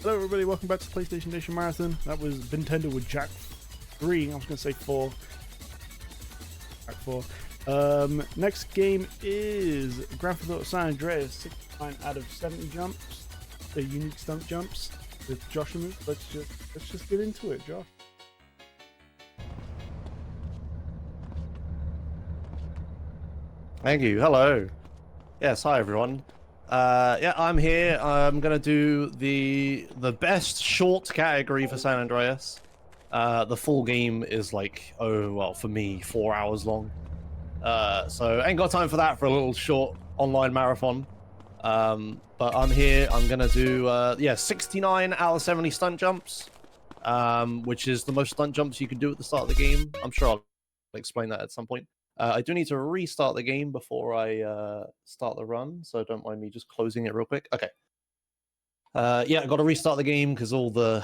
Hello everybody, welcome back to PlayStation Nation Marathon. That was Nintendo with Jack 3, I was going to say 4. Jack 4. Next game is Grand Theft Auto San Andreas, 69 out of 70 jumps. The unique stunt jumps with Josh and me. Let's just get into it, Josh. Thank you. Hello. Yes, hi everyone. Yeah, I'm here. I'm gonna do the best short category for San Andreas. The full game is like, oh well, for me, 4 hours long. So ain't got time for that for a little short online marathon. But I'm here. I'm gonna do yeah, 69 out of 70 stunt jumps, which is the most stunt jumps you can do at the start of the game. I'm sure I'll explain that at some point. I do need to restart the game before I start the run, so don't mind me just closing it real quick. Okay. Yeah, I got to restart the game because all the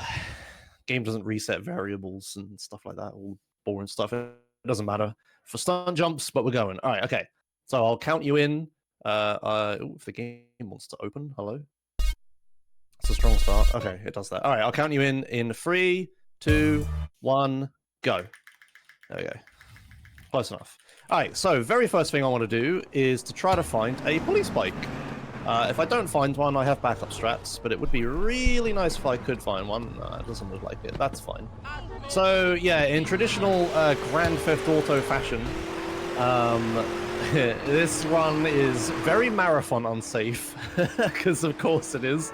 game doesn't reset variables and stuff like that. All boring stuff. It doesn't matter for stunt jumps, but we're going. All right, okay. So I'll count you in. If the game wants to open, hello. It's a strong start. Okay, it does that. All right, I'll count you in 3, 2, 1, go. There we go. Close enough. Alright, so very first thing I want to do is to try to find a police bike. If I don't find one, I have backup strats, but it would be really nice if I could find one. No, it doesn't look like it. That's fine. So, yeah, in traditional Grand Theft Auto fashion, this run is very marathon unsafe, because of course it is.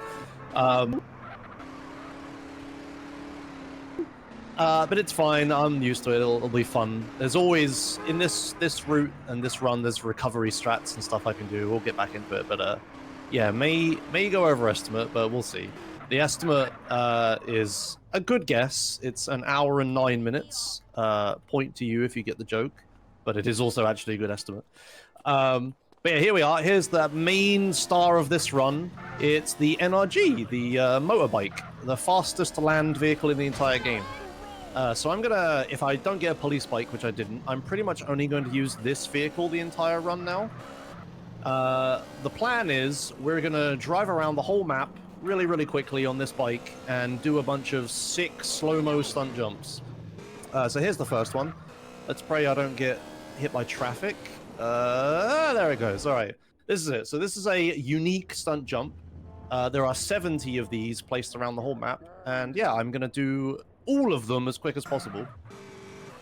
But it's fine. I'm used to it. It'll be fun. There's always in this route and this run, there's recovery strats and stuff I can do. We'll get back into it, but yeah, may go over estimate, but we'll see. The estimate is a good guess. It's an hour and 9 minutes. Point to you if you get the joke, but it is also actually a good estimate. But yeah, here we are. Here's the main star of this run. It's the NRG, the motorbike, the fastest land vehicle in the entire game. So I'm gonna, if I don't get a police bike, which I didn't, I'm pretty much only going to use this vehicle the entire run now. The plan is we're gonna drive around the whole map really, really quickly on this bike and do a bunch of sick slow-mo stunt jumps. So here's the first one. Let's pray I don't get hit by traffic. There it goes. All right, this is it. So this is a unique stunt jump. There are 70 of these placed around the whole map, and yeah, I'm gonna do all of them as quick as possible.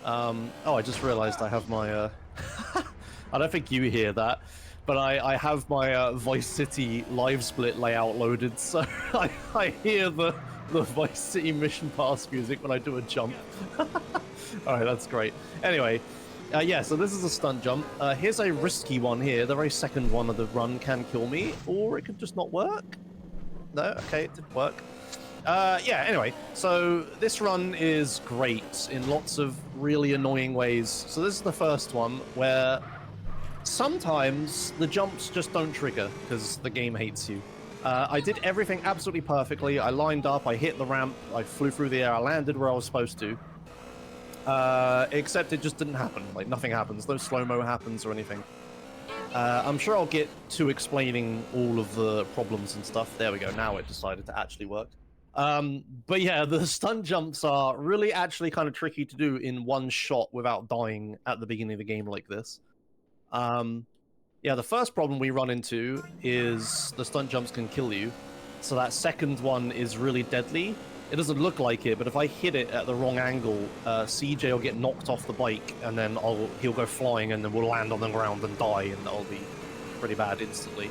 Oh, I just realized I have my I don't think you hear that, but I have my Vice City live split layout loaded, so I hear the Vice City mission pass music when I do a jump. Alright, that's great. Anyway, yeah, so this is a stunt jump. Here's a risky one here. The very second one of the run can kill me, or it could just not work. No, okay, it didn't work. Yeah, anyway, so this run is great in lots of really annoying ways. So this is the first one where sometimes the jumps just don't trigger because the game hates you. I did everything absolutely perfectly. I lined up, I hit the ramp, I flew through the air, I landed where I was supposed to. Except it just didn't happen. Like, nothing happens. No slow-mo happens or anything. I'm sure I'll get to explaining all of the problems and stuff. There we go. Now it decided to actually work. But yeah, the stunt jumps are really actually kind of tricky to do in one shot without dying at the beginning of the game like this. Yeah, the first problem we run into is the stunt jumps can kill you. So that second one is really deadly. It doesn't look like it, but if I hit it at the wrong angle, CJ will get knocked off the bike, and then he'll go flying, and then we'll land on the ground and die, and that'll be pretty bad instantly.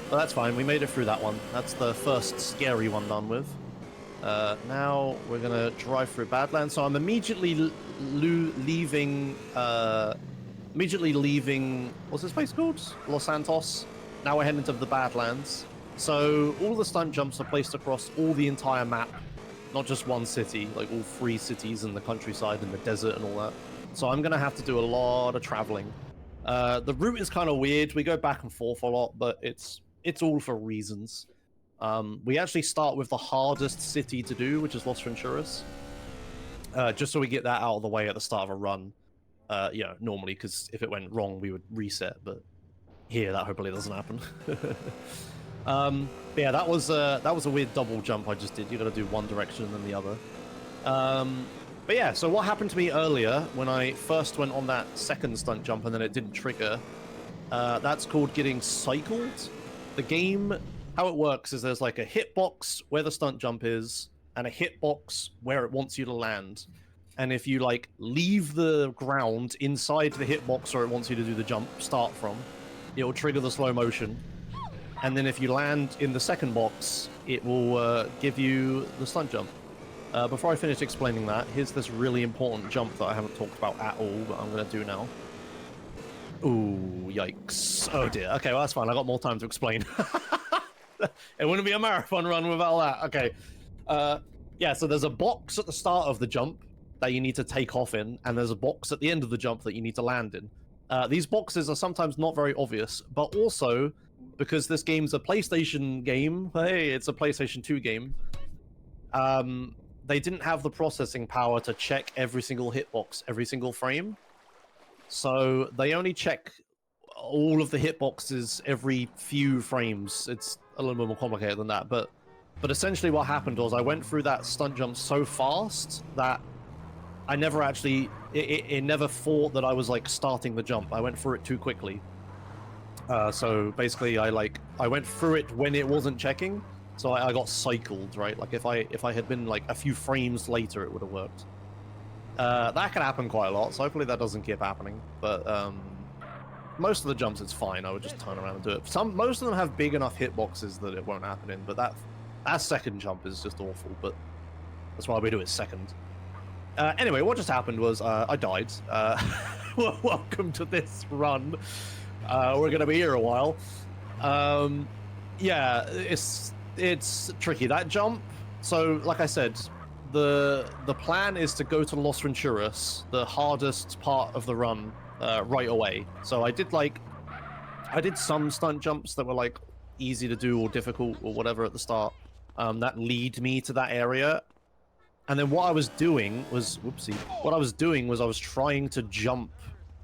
But that's fine, we made it through that one. That's the first scary one done with. Now we're gonna drive through Badlands. So I'm immediately leaving, what's this place called? Los Santos. Now we're heading to the Badlands. So all the stunt jumps are placed across all the entire map, not just one city, like all 3 cities in the countryside and the desert and all that. So I'm gonna have to do a lot of traveling. The route is kind of weird. We go back and forth a lot, but it's all for reasons. We actually start with the hardest city to do, which is Los Venturas. Just so we get that out of the way at the start of a run. You know, normally, because if it went wrong, we would reset, but here that hopefully doesn't happen. But yeah, that was a weird double jump I just did. You got to do one direction and then the other. But yeah, so what happened to me earlier when I first went on that second stunt jump and then it didn't trigger? That's called getting cycled. The game, how it works is there's like a hitbox where the stunt jump is, and a hitbox where it wants you to land. And if you like leave the ground inside the hitbox where it wants you to do the jump start from, it will trigger the slow motion. And then if you land in the second box, it will give you the stunt jump. Before I finish explaining that, here's this really important jump that I haven't talked about at all, but I'm going to do now. Ooh, yikes. Oh dear. Okay, well that's fine. I got more time to explain. It wouldn't be a marathon run without that. Okay. Yeah, so there's a box at the start of the jump that you need to take off in, and there's a box at the end of the jump that you need to land in. These boxes are sometimes not very obvious, but also, because this game's a PlayStation game, hey, it's a PlayStation 2 game, they didn't have the processing power to check every single hitbox, every single frame. So they only check all of the hitboxes every few frames. It's a little bit more complicated than that, but essentially what happened was I went through that stunt jump so fast that I never actually, it never thought that I was like starting the jump. I went through it too quickly. So basically I went through it when it wasn't checking, so I got cycled, right? Like if I had been like a few frames later, it would have worked. That can happen quite a lot, so hopefully that doesn't keep happening. But most of the jumps it's fine. I would just turn around and do it. Most of them have big enough hitboxes that it won't happen in, but that second jump is just awful. But that's why we do it second. Anyway, what just happened was I died. Welcome to this run. We're gonna be here a while. Yeah, it's tricky, that jump. So like I said, the plan is to go to Los Venturas, the hardest part of the run, right away. So I did some stunt jumps that were like easy to do or difficult or whatever at the start, that lead me to that area. And then what I was doing was, what I was doing was I was trying to jump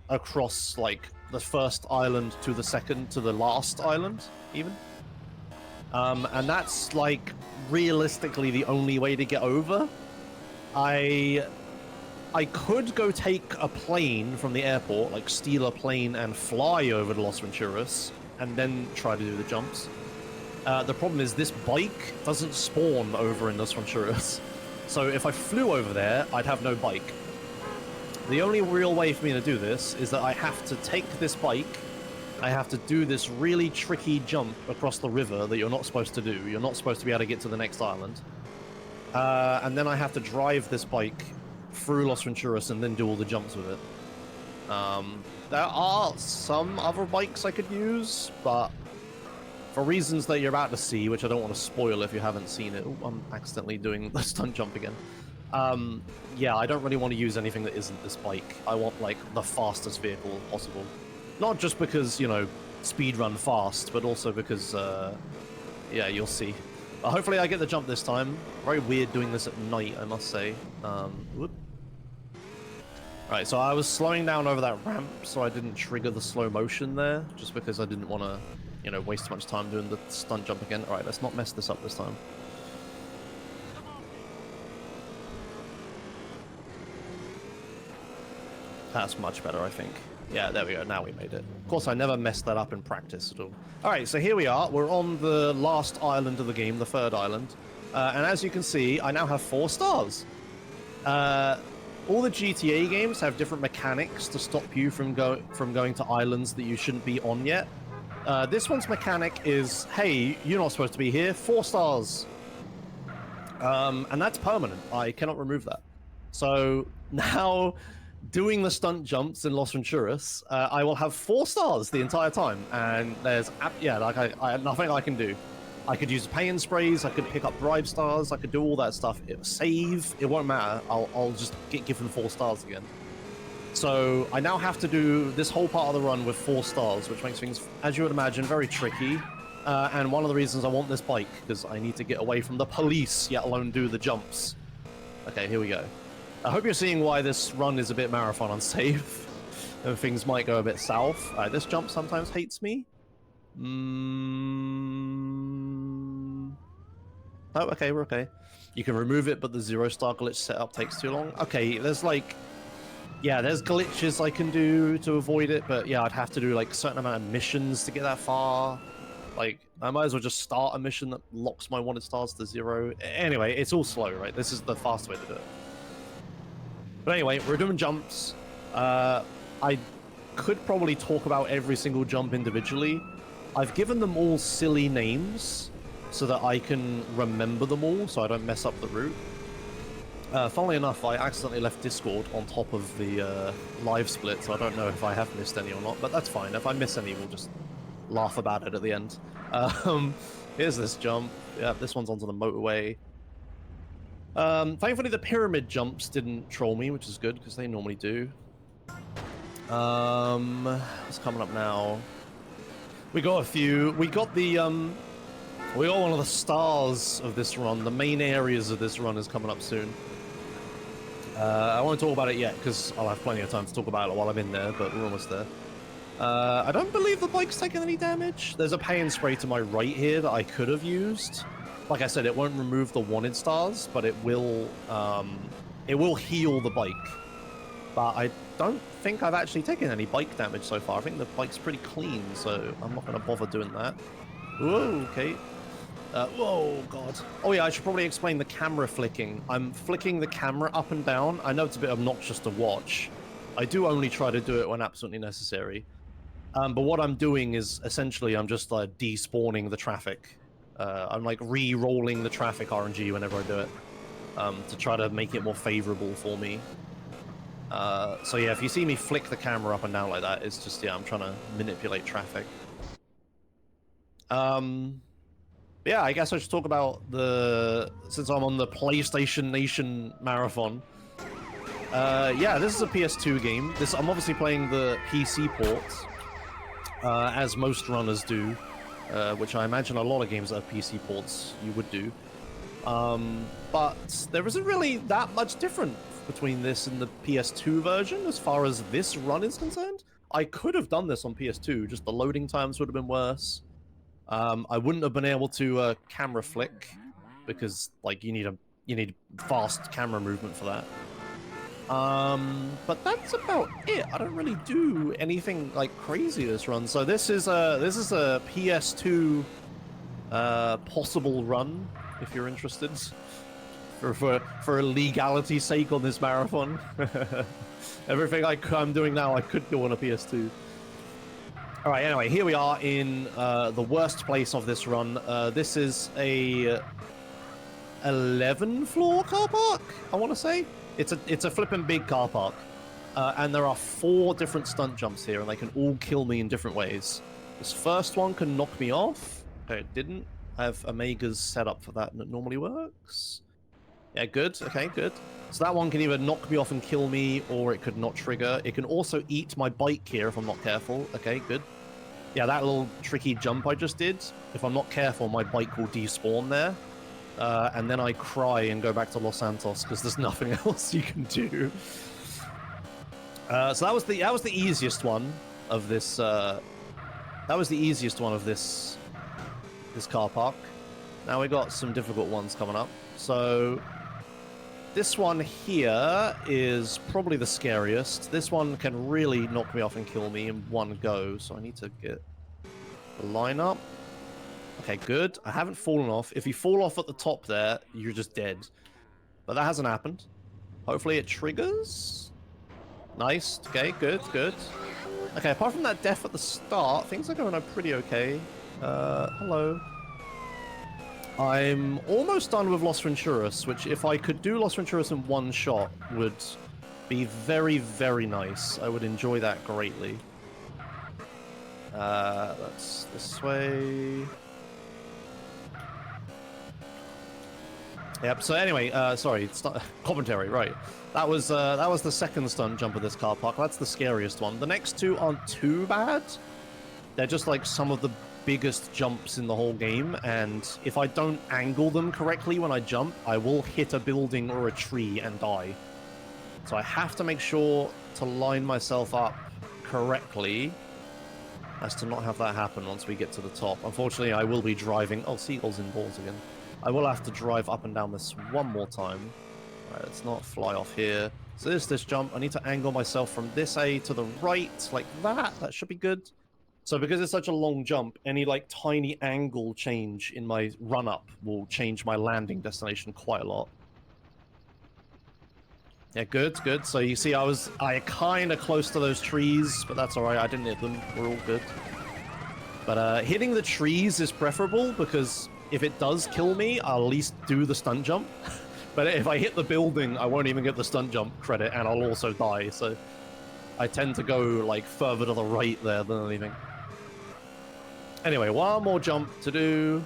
across like the first island to the second to the last island, even. And that's like realistically the only way to get over. I could go take a plane from the airport, like steal a plane and fly over to Los Venturas, and then try to do the jumps. The problem is this bike doesn't spawn over in Los Venturas. So if I flew over there, I'd have no bike. The only real way for me to do this is that I have to take this bike, I have to do this really tricky jump across the river that you're not supposed to do. You're not supposed to be able to get to the next island. And then I have to drive this bike through Los Venturas and then do all the jumps with it. There are some other bikes I could use, but for reasons that you're about to see, which I don't want to spoil if you haven't seen it. Ooh, I'm accidentally doing the stunt jump again. Yeah, I don't really want to use anything that isn't this bike. I want, like, the fastest vehicle possible. Not just because, you know, speedrun fast, but also because, yeah, you'll see. Hopefully I get the jump this time. Very weird doing this at night, I must say. Whoop. Right, so I was slowing down over that ramp, so I didn't trigger the slow motion there, just because I didn't want to, you know, waste too much time doing the stunt jump again. Alright, let's not mess this up this time. That's much better, I think. Yeah, there we go. Now we made it. Of course, I never messed that up in practice at all. Alright, so here we are. We're on the last island of the game, the third island. And as you can see, I now have 4 stars. All the GTA games have different mechanics to stop you from going to islands that you shouldn't be on yet. This one's mechanic is, hey, you're not supposed to be here, 4 stars. And that's permanent. I cannot remove that. So now, doing the stunt jumps in Los Venturas, I will have 4 stars the entire time. And there's, yeah, like I nothing I can do. I could use pay and sprays, I could pick up bribe stars, I could do all that stuff. Save, it won't matter. I'll just get given 4 stars again. So I now have to do this whole part of the run with 4 stars, which makes things, as you would imagine, very tricky. And one of the reasons I want this bike, because I need to get away from the police, yet alone do the jumps. Okay, here we go. I hope you're seeing why this run is a bit marathon unsafe. And things might go a bit south. This jump sometimes hates me. Oh, okay, we're okay. You can remove it, but the 0-star glitch setup takes too long. Okay, there's like... Yeah, there's glitches I can do to avoid it, but yeah, I'd have to do like a certain amount of missions to get that far. Like, I might as well just start a mission that locks my wanted stars to 0. Anyway, it's all slow, right? This is the fast way to do it. But anyway, we're doing jumps. I could probably talk about every single jump individually. I've given them all silly names so that I can remember them all, so I don't mess up the route. Funnily enough, I accidentally left Discord on top of the live split, so I don't know if I have missed any or not, but that's fine. If I miss any, we'll just laugh about it at the end. Here's this jump. Yeah, this one's onto the motorway. Thankfully, the pyramid jumps didn't troll me, which is good, because they normally do. What's coming up now? We got a few. We got the, we got one of the stars of this run. The main areas of this run is coming up soon. I won't talk about it yet, because I'll have plenty of time to talk about it while I'm in there, but we're almost there. I don't believe the bike's taken any damage. There's a pay and spray to my right here that I could have used. Like I said, it won't remove the wanted stars, but it will heal the bike. But I don't think I've actually taken any bike damage so far. I think the bike's pretty clean, so I'm not going to bother doing that. Whoa, okay. Whoa, God. Oh yeah, I should probably explain the camera flicking. I'm flicking the camera up and down. I know it's a bit obnoxious to watch. I do only try to do it when absolutely necessary. But what I'm doing is, essentially, I'm just despawning the traffic. I'm like re-rolling the traffic RNG whenever I do it. To try to make it more favorable for me. So yeah, if you see me flick the camera up and down like that, it's just, yeah, I'm trying to manipulate traffic. Yeah, I guess I should talk about since I'm on the PlayStation Nation marathon. Yeah, this is a PS2 game. I'm obviously playing the PC port, as most runners do, which I imagine a lot of games that have PC ports you would do. But there isn't really that much different between this and the PS2 version as far as this run is concerned. I could have done this on PS2, just the loading times would have been worse. I wouldn't have been able to camera flick because like you need fast camera movement for that. But that's about it. I don't really do anything like crazy this run. So this is a PS2 possible run if you're interested. For a legality's sake on this marathon. Everything I'm doing now I could do on a PS2. Alright, anyway, here we are in the worst place of this run. This is a 11-floor car park, I want to say. It's a flippin' big car park. And there are 4 different stunt jumps here, and they can all kill me in different ways. This first one can knock me off. Okay, it didn't. I have Omegas set up for that, and it normally works. Yeah, good. Okay, good. So that one can either knock me off and kill me, or it could not trigger. It can also eat my bike here if I'm not careful. Okay, good. Yeah, that little tricky jump I just did, if I'm not careful, my bike will despawn there. And then I cry and go back to Los Santos, because there's nothing else you can do. So that was the easiest one of this, this car park. Now we got some difficult ones coming up. So this one here is probably the scariest. This one can really knock me off and kill me in one go, so I need to get the line up. Okay, good. I haven't fallen off. If you fall off at the top there, you're just dead. But that hasn't happened. Hopefully it triggers. Nice. Okay, good, good. Okay, apart from that death at the start, things are going pretty okay. Hello. I'm almost done with Los Venturas, which if I could do Los Venturas in one shot would be very, very nice. I would enjoy that greatly. That's this way. Yep, so anyway, sorry, commentary, right. That was the second stunt jump of this car park. That's the scariest one. The next 2 aren't too bad. They're just like some of the biggest jumps in the whole game, and if I don't angle them correctly when I jump, I will hit a building or a tree and die. So I have to make sure to line myself up correctly as to not have that happen once we get to the top. Unfortunately, I will be driving... Oh, seagulls indoors again. I will have to drive up and down this one more time. Alright, let's not fly off here. So this jump. I need to angle myself from this A to the right, like that. That should be good. So because it's such a long jump, any like tiny angle change in my run-up will change my landing destination quite a lot. Yeah, good, good. So you see I kind of close to those trees, but that's alright, I didn't hit them. We're all good. But hitting the trees is preferable because if it does kill me, I'll at least do the stunt jump. But if I hit the building, I won't even get the stunt jump credit and I'll also die, so I tend to go like further to the right there than anything. Anyway, one more jump to do.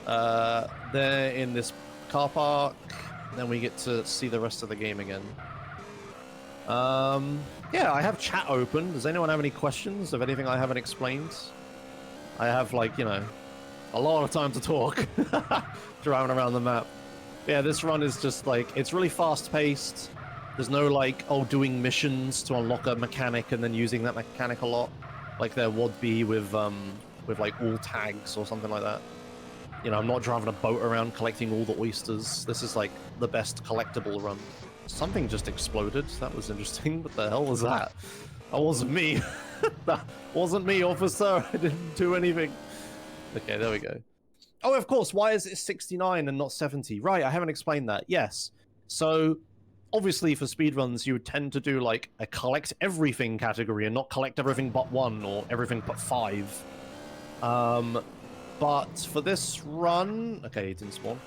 There in this car park. Then we get to see the rest of the game again. Yeah, I have chat open. Does anyone have any questions of anything I haven't explained? I have, like, you know, a lot of time to talk. Driving around the map. Yeah, this run is just, like, it's really fast-paced. There's no, like, oh, doing missions to unlock a mechanic and then using that mechanic a lot. Like there would be with like, all tags or something like that. You know, I'm not driving a boat around collecting all the oysters. This is, like, the best collectible run. Something just exploded. That was interesting. What the hell was that? That wasn't me. That wasn't me, officer. I didn't do anything. Okay, there we go. Oh, of course. Why is it 69 and not 70? Right, I haven't explained that. Yes. So, obviously, for speedruns, you would tend to do, like, a collect everything category and not collect everything but 1 or everything but 5. But for this run... Okay, it didn't spawn.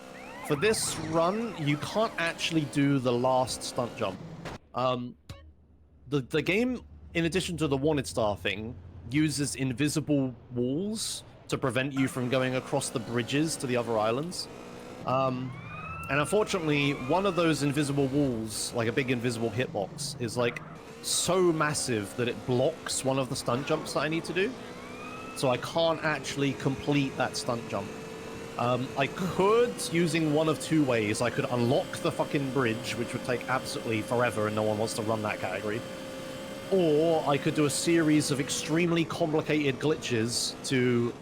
For this run, you can't actually do the last stunt jump. The game, in addition to the wanted star thing, uses invisible walls to prevent you from going across the bridges to the other islands. And unfortunately, one of those invisible walls, like a big invisible hitbox, is like so massive that it blocks one of the stunt jumps that I need to do. So I can't actually complete that stunt jump. I could, using one of two ways, I could unlock the fucking bridge, which would take absolutely forever and no one wants to run that category. Or I could do a series of extremely complicated glitches to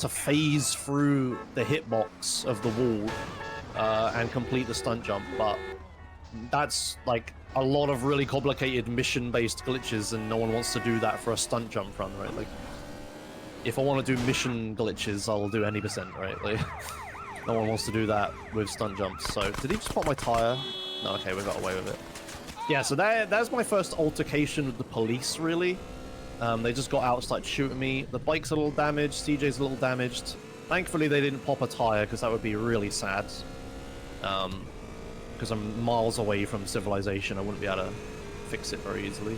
phase through the hitbox of the wall and complete the stunt jump, but that's like a lot of really complicated mission-based glitches and no one wants to do that for a stunt jump run, right? Like, if I want to do mission glitches, I'll do any percent, right? Like, no one wants to do that with stunt jumps. So, did he just pop my tire? No, okay, we got away with it. Yeah, so that's my first altercation with the police, really. They just got out, started shooting me. The bike's a little damaged, CJ's a little damaged. Thankfully, they didn't pop a tire, because that would be really sad. Because I'm miles away from civilization, I wouldn't be able to fix it very easily.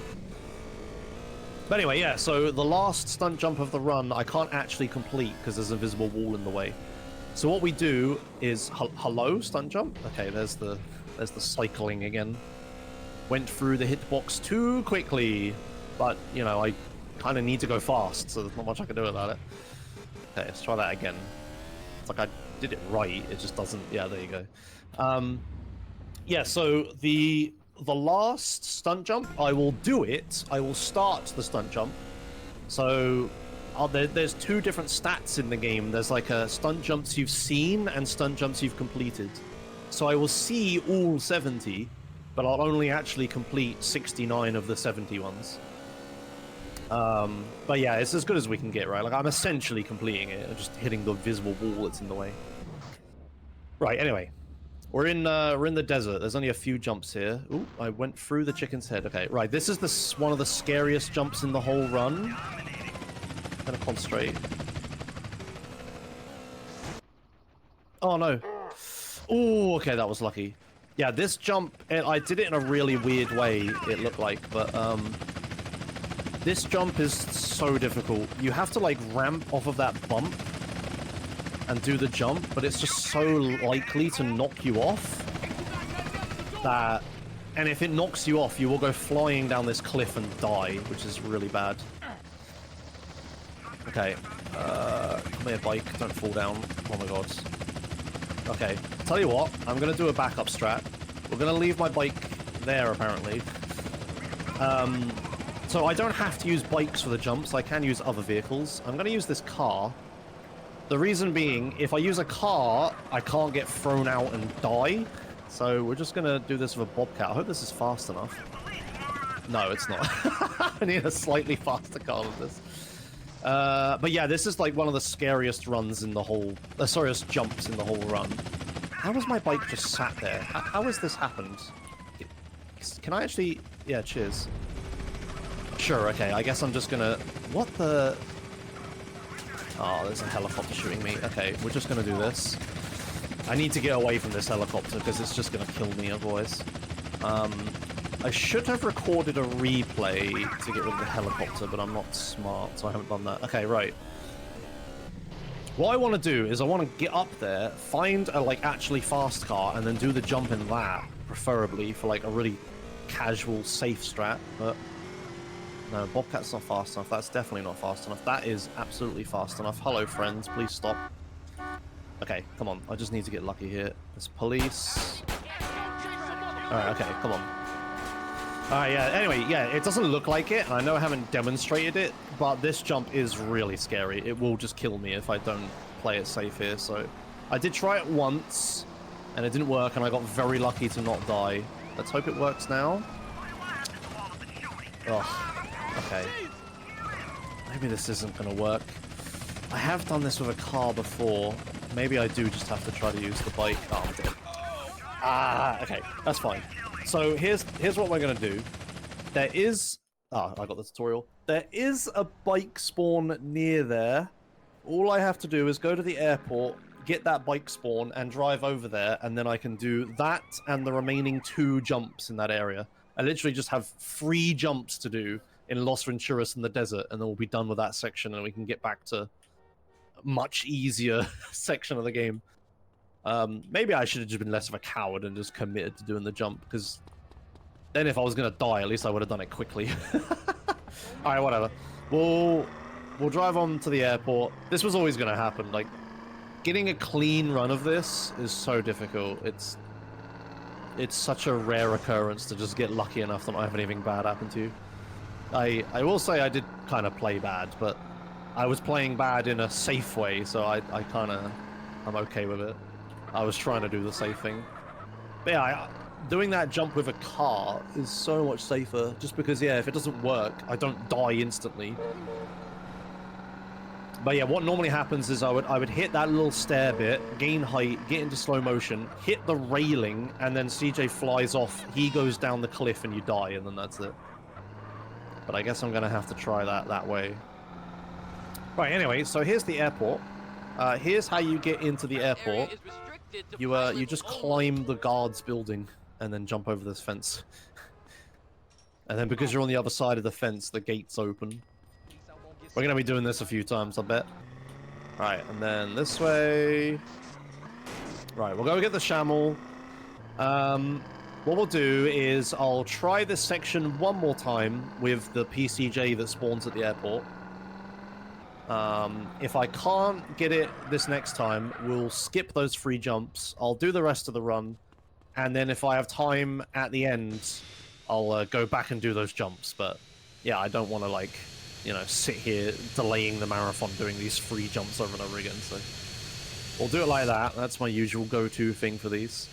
But anyway, yeah, so the last stunt jump of the run, I can't actually complete because there's an invisible wall in the way. So what we do is, hello, stunt jump? Okay, there's the cycling again. Went through the hitbox too quickly, but, you know, I kind of need to go fast, so there's not much I can do about it. Okay, let's try that again. It's like I did it right, it just doesn't... Yeah, there you go. Yeah, so the last stunt jump, I will do it. I will start the stunt jump. So there's two different stats in the game. There's like a stunt jumps you've seen and stunt jumps you've completed. So I will see all 70, but I'll only actually complete 69 of the 70 ones. But yeah, it's as good as we can get, right? Like, I'm essentially completing it. I'm just hitting the visible wall that's in the way. Right, anyway. We're in the desert. There's only a few jumps here. Ooh, I went through the chicken's head. Okay, right. This is one of the scariest jumps in the whole run. I'm gonna concentrate. Oh no. Oh, okay, that was lucky. Yeah, this jump, I did it in a really weird way, it looked like, but this jump is so difficult. You have to like ramp off of that bump and do the jump, but it's just so likely to knock you off that, and if it knocks you off, you will go flying down this cliff and die, which is really bad. Okay, come here, bike, don't fall down. Oh my god. Okay, tell you what, I'm gonna do a backup strat. We're gonna leave my bike there, apparently. So I don't have to use bikes for the jumps, I can use other vehicles. I'm gonna use this car. The reason being, if I use a car, I can't get thrown out and die. So we're just gonna do this with a bobcat. I hope this is fast enough. No, it's not. I need a slightly faster car with this. But yeah, this is like one of the scariest runs in the whole... scariest jumps in the whole run. How has my bike just sat there? How has this happened? Can I actually... Yeah, cheers. Sure, okay, I guess I'm just gonna... What the... Oh, there's a helicopter shooting me. Okay, we're just gonna do this. I need to get away from this helicopter because it's just gonna kill me otherwise. I should have recorded a replay to get rid of the helicopter, but I'm not smart, so I haven't done that. Okay, right. What I want to do is I want to get up there, find a, like, actually fast car, and then do the jump in that, preferably, for, like, a really casual, safe strat, but... No, Bobcat's not fast enough. That's definitely not fast enough. That is absolutely fast enough. Hello, friends. Please stop. Okay, come on. I just need to get lucky here. There's police. Alright, okay, come on. Alright, yeah, anyway, yeah, it doesn't look like it. I know I haven't demonstrated it, but this jump is really scary. It will just kill me if I don't play it safe here, so... I did try it once, and it didn't work, and I got very lucky to not die. Let's hope it works now. Ugh. Okay. Maybe this isn't gonna work. I have done this with a car before. Maybe I do just have to try to use the bike. Oh, I'm dead. Ah, okay. That's fine. So here's what we're gonna do. There is... Ah, I got the tutorial. There is a bike spawn near there. All I have to do is go to the airport, get that bike spawn, and drive over there, and then I can do that and the remaining 2 jumps in that area. I literally just have 3 jumps to do in Los Venturas in the desert, and then we'll be done with that section, and we can get back to a much easier section of the game. Maybe I should have just been less of a coward and just committed to doing the jump, because then if I was going to die, at least I would have done it quickly. Alright, whatever. We'll drive on to the airport. This was always going to happen. Like, getting a clean run of this is so difficult. It's such a rare occurrence to just get lucky enough that not have anything bad happen to you. I will say I did kind of play bad, but I was playing bad in a safe way, so I'm okay with it. I was trying to do the safe thing. But yeah, doing that jump with a car is so much safer, just because, yeah, if it doesn't work, I don't die instantly. But yeah, what normally happens is I would hit that little stair bit, gain height, get into slow motion, hit the railing, and then CJ flies off, he goes down the cliff, and you die, and then that's it. But I guess I'm gonna have to try that way. Right, anyway, so here's the airport. Here's how you get into the airport. You just climb the guards building and then jump over this fence. And then because you're on the other side of the fence, the gate's open. We're gonna be doing this a few times, I bet. Right, and then this way. Right, we'll go get the Shamel. What we'll do is I'll try this section one more time with the PCJ that spawns at the airport. If I can't get it this next time, we'll skip those 3 jumps. I'll do the rest of the run, and then if I have time at the end, I'll go back and do those jumps. But yeah, I don't want to, like, you know, sit here delaying the marathon doing these 3 jumps over and over again. So we'll do it like that. That's my usual go-to thing for these.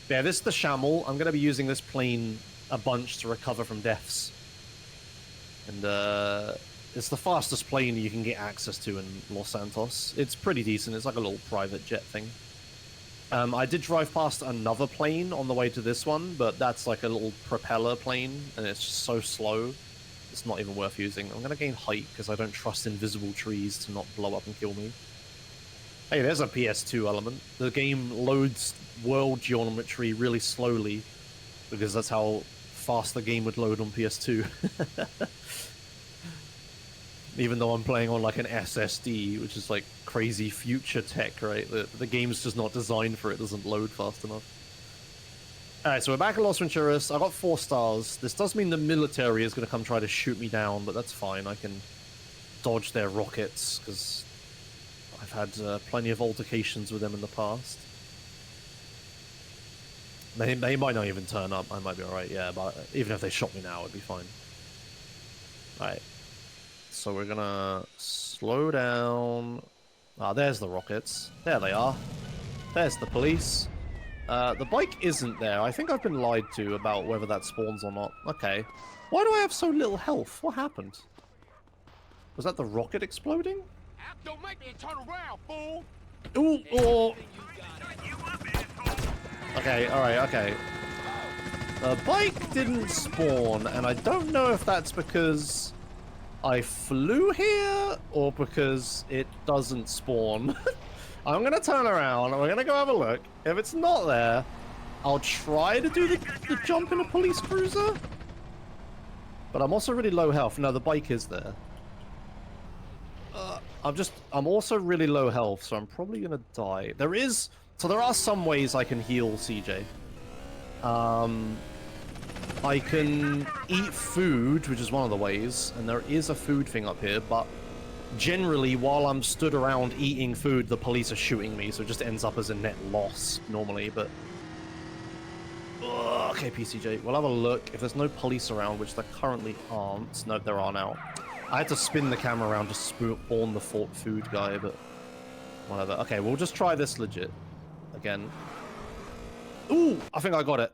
Yeah, this is the Shamel. I'm going to be using this plane a bunch to recover from deaths. And it's the fastest plane you can get access to in Los Santos. It's pretty decent. It's like a little private jet thing. I did drive past another plane on the way to this one, but that's like a little propeller plane, and it's just so slow. It's not even worth using. I'm going to gain height because I don't trust invisible trees to not blow up and kill me. Hey, there's a PS2 element. The game loads world geometry really slowly, because that's how fast the game would load on PS2. Even though I'm playing on like an SSD, which is like crazy future tech, right? The game's just not designed for it, doesn't load fast enough. Alright, so we're back at Los Venturas. I got 4 stars. This does mean the military is going to come try to shoot me down, but that's fine. I can dodge their rockets, because I've had plenty of altercations with them in the past. They might not even turn up. I might be alright, yeah, but even if they shot me now, it'd be fine. Alright. So we're gonna slow down, Ah, there's the rockets. There they are. There's the police. The bike isn't there. I think I've been lied to about whether that spawns or not. Okay. Why do I have so little health? What happened? Was that the rocket exploding? Don't make me turn around, fool! Ooh, oh. Okay, alright, okay. The bike didn't spawn, and I don't know if that's because I flew here or because it doesn't spawn. I'm gonna turn around, and we're gonna go have a look. If it's not there, I'll try to do the jump in a police cruiser. But I'm also really low health. No, the bike is there. I'm also really low health, so I'm probably gonna die. There are some ways I can heal CJ. I can eat food, which is one of the ways, and there is a food thing up here, but generally, while I'm stood around eating food, the police are shooting me, so it just ends up as a net loss, normally, but... Ugh, okay, PCJ, we'll have a look. If there's no police around, which there currently aren't... No, there are now. I had to spin the camera around to spawn the food guy, but... Whatever. Okay, we'll just try this legit. Again. Ooh! I think I got it.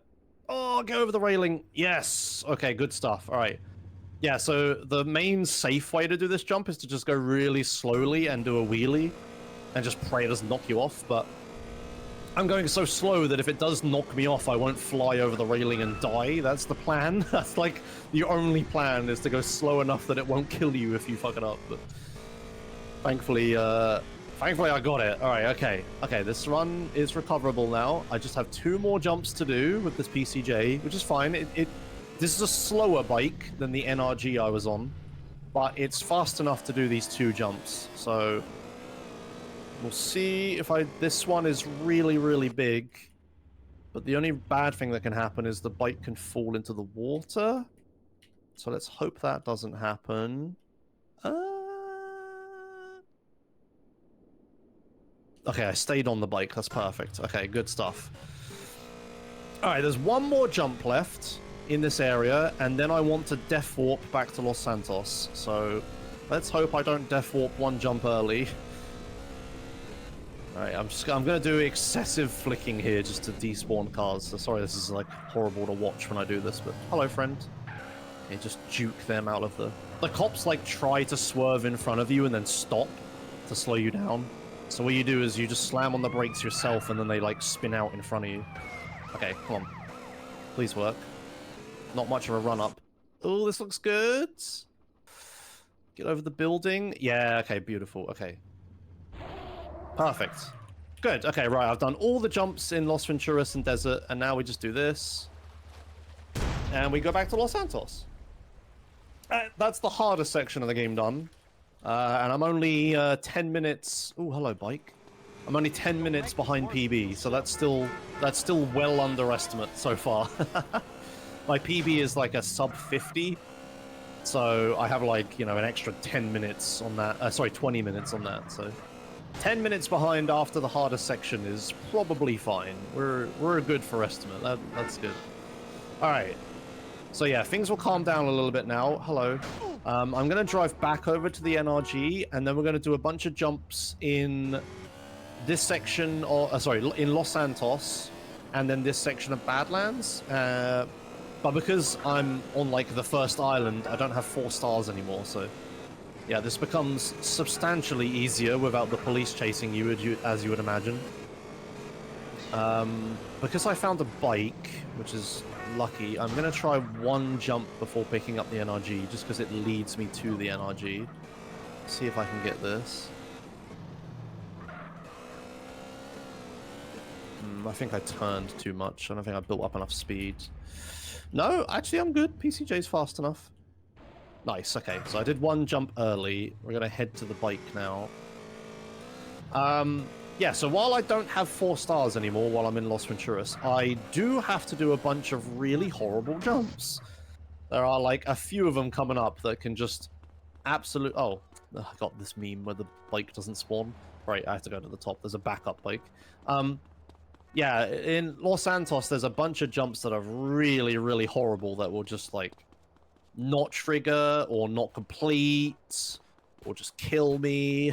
Oh, get over the railing. Yes! Okay, good stuff. Alright. Yeah, so the main safe way to do this jump is to just go really slowly and do a wheelie. And just pray it doesn't knock you off, but... I'm going so slow that if it does knock me off, I won't fly over the railing and die. That's the plan. That's like the only plan, is to go slow enough that it won't kill you if you fuck it up. But thankfully I got it. All right, okay. Okay, this run is recoverable now. I just have 2 more jumps to do with this PCJ, which is fine. This is a slower bike than the NRG I was on, but it's fast enough to do these 2 jumps. So we'll see if this one is really, really big, but the only bad thing that can happen is the bike can fall into the water. So let's hope that doesn't happen. Okay, I stayed on the bike. That's perfect. Okay, good stuff. All right, there's 1 more jump left in this area, and then I want to death warp back to Los Santos. So let's hope I don't death warp 1 jump early. Alright, I'm gonna do excessive flicking here just to despawn cars. So sorry, this is like horrible to watch when I do this, but hello, friend. Okay, just juke them out of the cops like try to swerve in front of you and then stop to slow you down. So what you do is you just slam on the brakes yourself and then they like spin out in front of you. Okay, come on. Please work. Not much of a run up. Oh, this looks good. Get over the building. Yeah, okay, beautiful. Okay. Perfect. Good. Okay, right. I've done all the jumps in Los Venturas and Desert, and now we just do this. And we go back to Los Santos. That's the hardest section of the game done. And I'm only 10 minutes... Oh, hello, bike. I'm only 10 minutes behind PB, so that's still well underestimate so far. My PB is like a sub 50. So I have like, you know, an extra 10 minutes on that. Sorry, 20 minutes on that, so... 10 minutes behind after the hardest section is probably fine. We're good for estimate. That's good. All right. So yeah, things will calm down a little bit now. Hello. I'm gonna drive back over to the NRG, and then we're gonna do a bunch of jumps in this section, or sorry, in Los Santos, and then this section of Badlands. But because I'm on like the first island, I don't have 4 stars anymore, so. Yeah, this becomes substantially easier without the police chasing you, as you would imagine. Because I found a bike, which is lucky, I'm going to try 1 jump before picking up the NRG, just because it leads me to the NRG. See if I can get this. I think I turned too much. I don't think I built up enough speed. No, actually I'm good. PCJ's fast enough. Nice, okay, so I did 1 jump early. We're gonna head to the bike now. Yeah, so while I don't have 4 stars anymore while I'm in Los Venturas, I do have to do a bunch of really horrible jumps. There are like a few of them coming up that can just absolute... Oh, I got this meme where the bike doesn't spawn. Right, I have to go to the top. There's a backup bike. Yeah, in Los Santos, there's a bunch of jumps that are really, really horrible that will just like... not trigger or not complete or just kill me.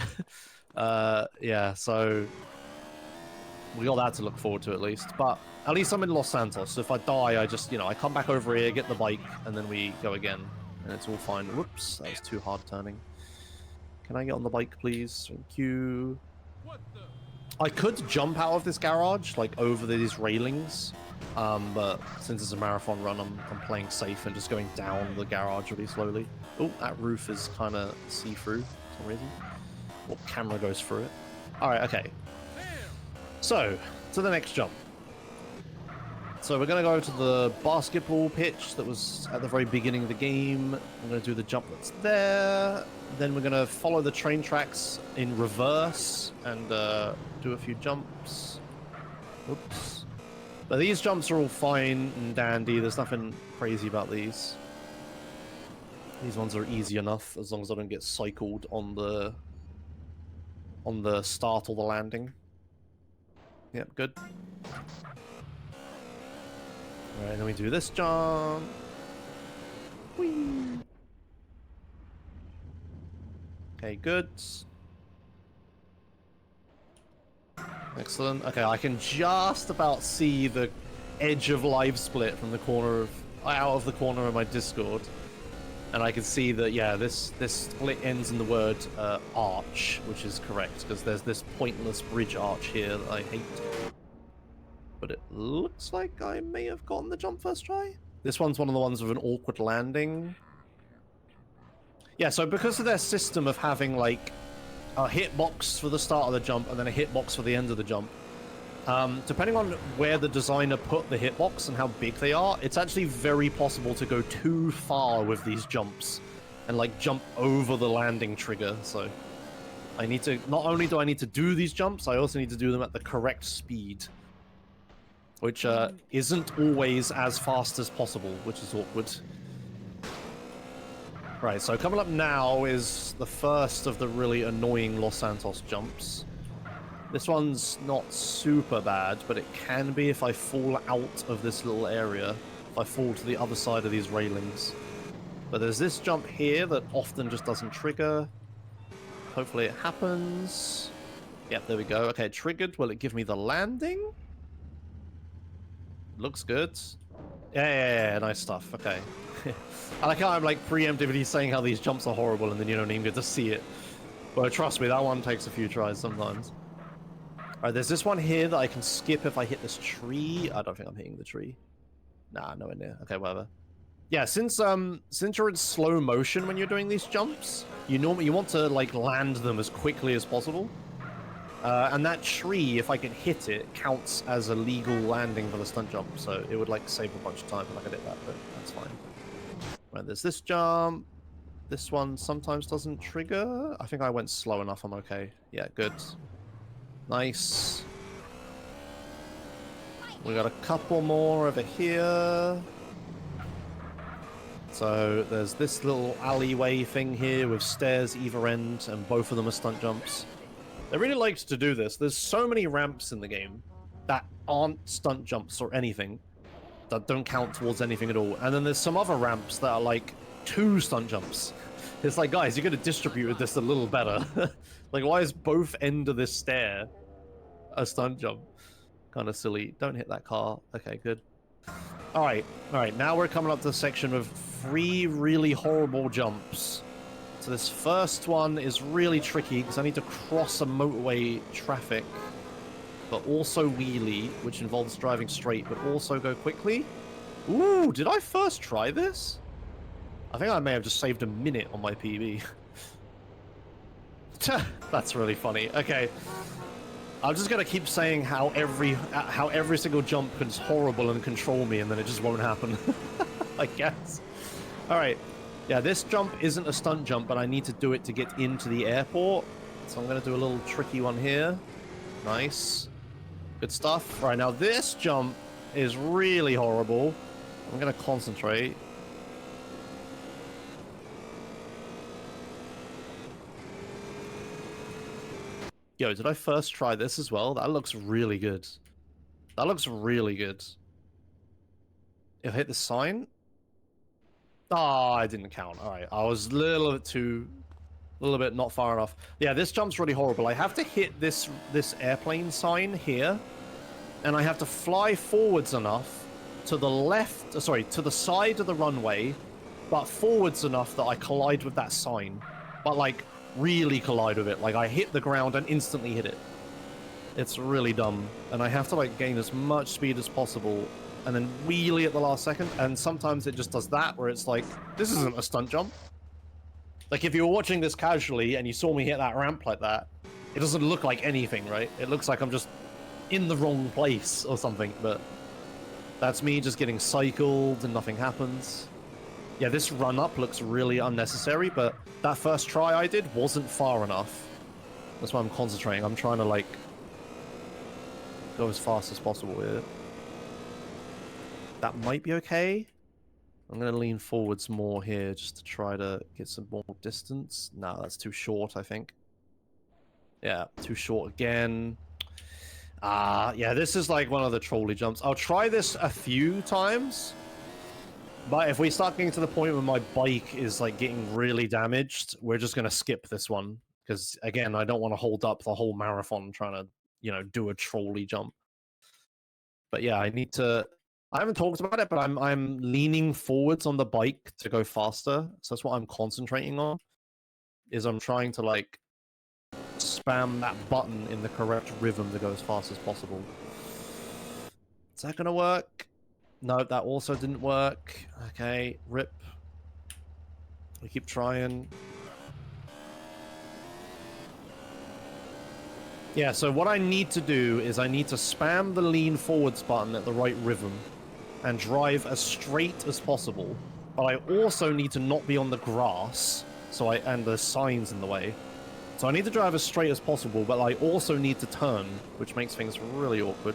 Yeah, so we got that to look forward to at least. But at least I'm in Los Santos. So if I die, I just, I come back over here, get the bike, and then we go again. And it's all fine. Whoops, that was too hard turning. Can I get on the bike, please? Thank you. I could jump out of this garage, like over these railings. But since it's a marathon run, I'm playing safe and just going down the garage really slowly. Oh, that roof is kind of see-through for some reason. Well, camera goes through it. Alright, okay. So, to the next jump. So we're going to go to the basketball pitch that was at the very beginning of the game. I'm going to do the jump that's there. Then we're going to follow the train tracks in reverse and do a few jumps. Oops. But these jumps are all fine and dandy. There's nothing crazy about these. These ones are easy enough as long as I don't get cycled on the start or the landing. Yep, good. Alright, then we do this jump. Whee! Okay, good. Excellent. Okay, I can just about see the edge of live split from the corner of out of the corner of my Discord. And I can see that, yeah, this split ends in the word arch, which is correct, because there's this pointless bridge arch here that I hate. But it looks like I may have gotten the jump first try. This one's one of the ones with an awkward landing. Yeah, so because of their system of having, like, a hitbox for the start of the jump and then a hitbox for the end of the jump, depending on where the designer put the hitbox and how big they are, it's actually very possible to go too far with these jumps and, like, jump over the landing trigger. So I need to, not only do I need to do these jumps, I also need to do them at the correct speed, which isn't always as fast as possible, which is awkward. Right, so coming up now is the first of the really annoying Los Santos jumps. This one's not super bad, but it can be if I fall out of this little area, if I fall to the other side of these railings. But there's this jump here that often just doesn't trigger. Hopefully it happens. Yep, there we go. Okay, it triggered. Will it give me the landing? Looks good. Yeah, nice stuff. Okay. I like how I'm like preemptively saying how these jumps are horrible and then you don't even get to see it. But trust me, that one takes a few tries sometimes. Alright, there's this one here that I can skip if I hit this tree. I don't think I'm hitting the tree. Nah, nowhere near. Okay, whatever. Yeah, since you're in slow motion when you're doing these jumps, you want to like land them as quickly as possible. And that tree, if I can hit it, counts as a legal landing for the stunt jump, so it would like save a bunch of time if I could hit that, but that's fine. Right, there's this jump. This one sometimes doesn't trigger. I think I went slow enough, I'm okay. Yeah, good. Nice. We got a couple more over here. So there's this little alleyway thing here with stairs either end, and both of them are stunt jumps. They really liked to do this. There's so many ramps in the game that aren't stunt jumps or anything, that don't count towards anything at all. And then there's some other ramps that are like 2 stunt jumps. It's like, guys, you could have distributed this a little better. Like, why is both end of this stair a stunt jump? Kind of silly. Don't hit that car. Okay, good. All right, now we're coming up to the section of 3 really horrible jumps. So this first one is really tricky because I need to cross a motorway traffic, but also wheelie, which involves driving straight, but also go quickly. Ooh, did I first try this? I think I may have just saved a minute on my PB. That's really funny. Okay. I'm just gonna keep saying how every single jump is horrible and control me, and then it just won't happen. I guess. Alright. Yeah, this jump isn't a stunt jump, but I need to do it to get into the airport. So I'm gonna do a little tricky one here. Nice. Good stuff. Right, now this jump is really horrible. I'm gonna concentrate. Yo, did I first try this as well? That looks really good. That looks really good. If I hit the sign? Oh, I didn't count. Alright, I was a little bit too A little bit not far enough. Yeah, this jump's really horrible. I have to hit this airplane sign here, and I have to fly forwards enough to the left, sorry, to the side of the runway, but forwards enough that I collide with that sign. But like, really collide with it. Like, I hit the ground and instantly hit it. It's really dumb. And I have to like gain as much speed as possible and then wheelie at the last second. And sometimes it just does that where it's like, this isn't a stunt jump. Like, if you were watching this casually and you saw me hit that ramp like that, it doesn't look like anything, right? It looks like I'm just in the wrong place or something, but that's me just getting cycled and nothing happens. Yeah, this run-up looks really unnecessary, but that first try I did wasn't far enough. That's why I'm concentrating. I'm trying to, like, go as fast as possible with it. That might be okay. I'm going to lean forwards more here just to try to get some more distance. No, that's too short, I think. Yeah, too short again. Yeah, this is like one of the trolley jumps. I'll try this a few times. But if we start getting to the point where my bike is like getting really damaged, we're just going to skip this one. Because again, I don't want to hold up the whole marathon trying to, you know, do a trolley jump. But yeah, I need to... I haven't talked about it, but I'm leaning forwards on the bike to go faster. So that's what I'm concentrating on. Is I'm trying to like spam that button in the correct rhythm to go as fast as possible. Is that gonna work? No, that also didn't work. Okay, rip. We keep trying. Yeah, so what I need to do is I need to spam the lean forwards button at the right rhythm and drive as straight as possible. But I also need to not be on the grass, and the signs in the way. So I need to drive as straight as possible, but I also need to turn, which makes things really awkward.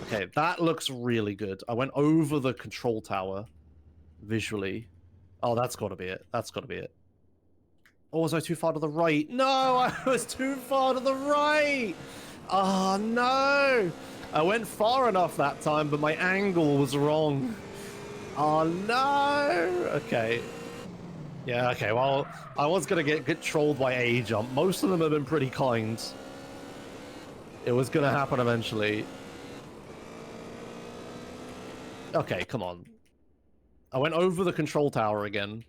Okay, that looks really good. I went over the control tower visually. Oh, that's got to be it. That's got to be it. Or was I too far to the right? No, I was too far to the right! Oh, no! I went far enough that time, but my angle was wrong. Oh, no! Okay. Yeah, okay, well, I was gonna get trolled by a jump. Most of them have been pretty kind. It was gonna happen eventually. Okay, come on. I went over the control tower again.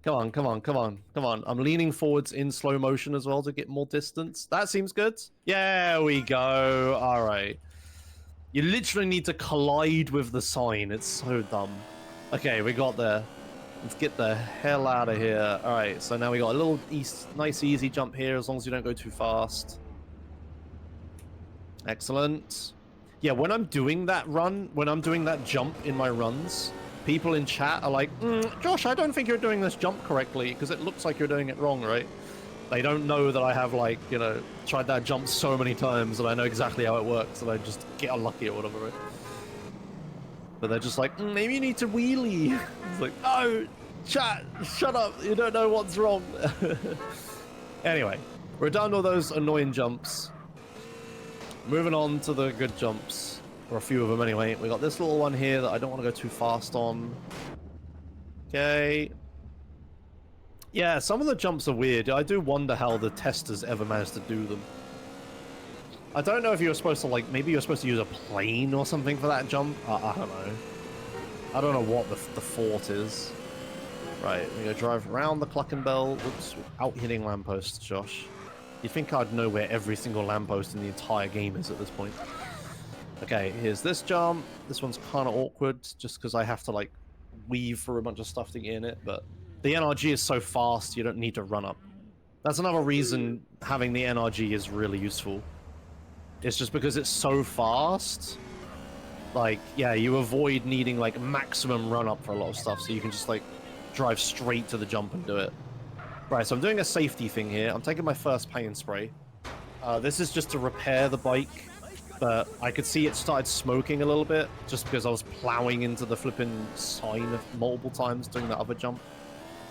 Come on, come on, come on, come on. I'm leaning forwards in slow motion as well to get more distance. That seems good. Yeah, we go. All right. You literally need to collide with the sign. It's so dumb. Okay, we got there. Let's get the hell out of here. All right, so now we got a little nice, easy jump here as long as you don't go too fast. Excellent. Yeah, when I'm doing that run, when I'm doing that jump in my runs, people in chat are like, Josh, I don't think you're doing this jump correctly because it looks like you're doing it wrong, right? They don't know that I have, like, you know, tried that jump so many times that I know exactly how it works and I just get unlucky or whatever, right? But they're just like, maybe you need to wheelie. It's like, no, chat, shut up. You don't know what's wrong. Anyway, we're done with those annoying jumps. Moving on to the good jumps. Or a few of them anyway. We got this little one here that I don't want to go too fast on. Okay. Yeah, some of the jumps are weird. I do wonder how the testers ever managed to do them. I don't know if you were supposed to, like, maybe you were supposed to use a plane or something for that jump. I don't know. I don't know what the fort is. Right, we're gonna drive around the Cluckenbell. Oops, without hitting lampposts, Josh. You'd think I'd know where every single lamppost in the entire game is at this point. Okay, here's this jump. This one's kind of awkward, just because I have to, like, weave through a bunch of stuff to get in it, but the NRG is so fast, you don't need to run up. That's another reason having the NRG is really useful. It's just because it's so fast, like, yeah, you avoid needing, like, maximum run-up for a lot of stuff, so you can just, like, drive straight to the jump and do it. Right, so I'm doing a safety thing here. I'm taking my first paint spray. This is just to repair the bike, but I could see it started smoking a little bit, just because I was plowing into the flipping sign multiple times doing that other jump.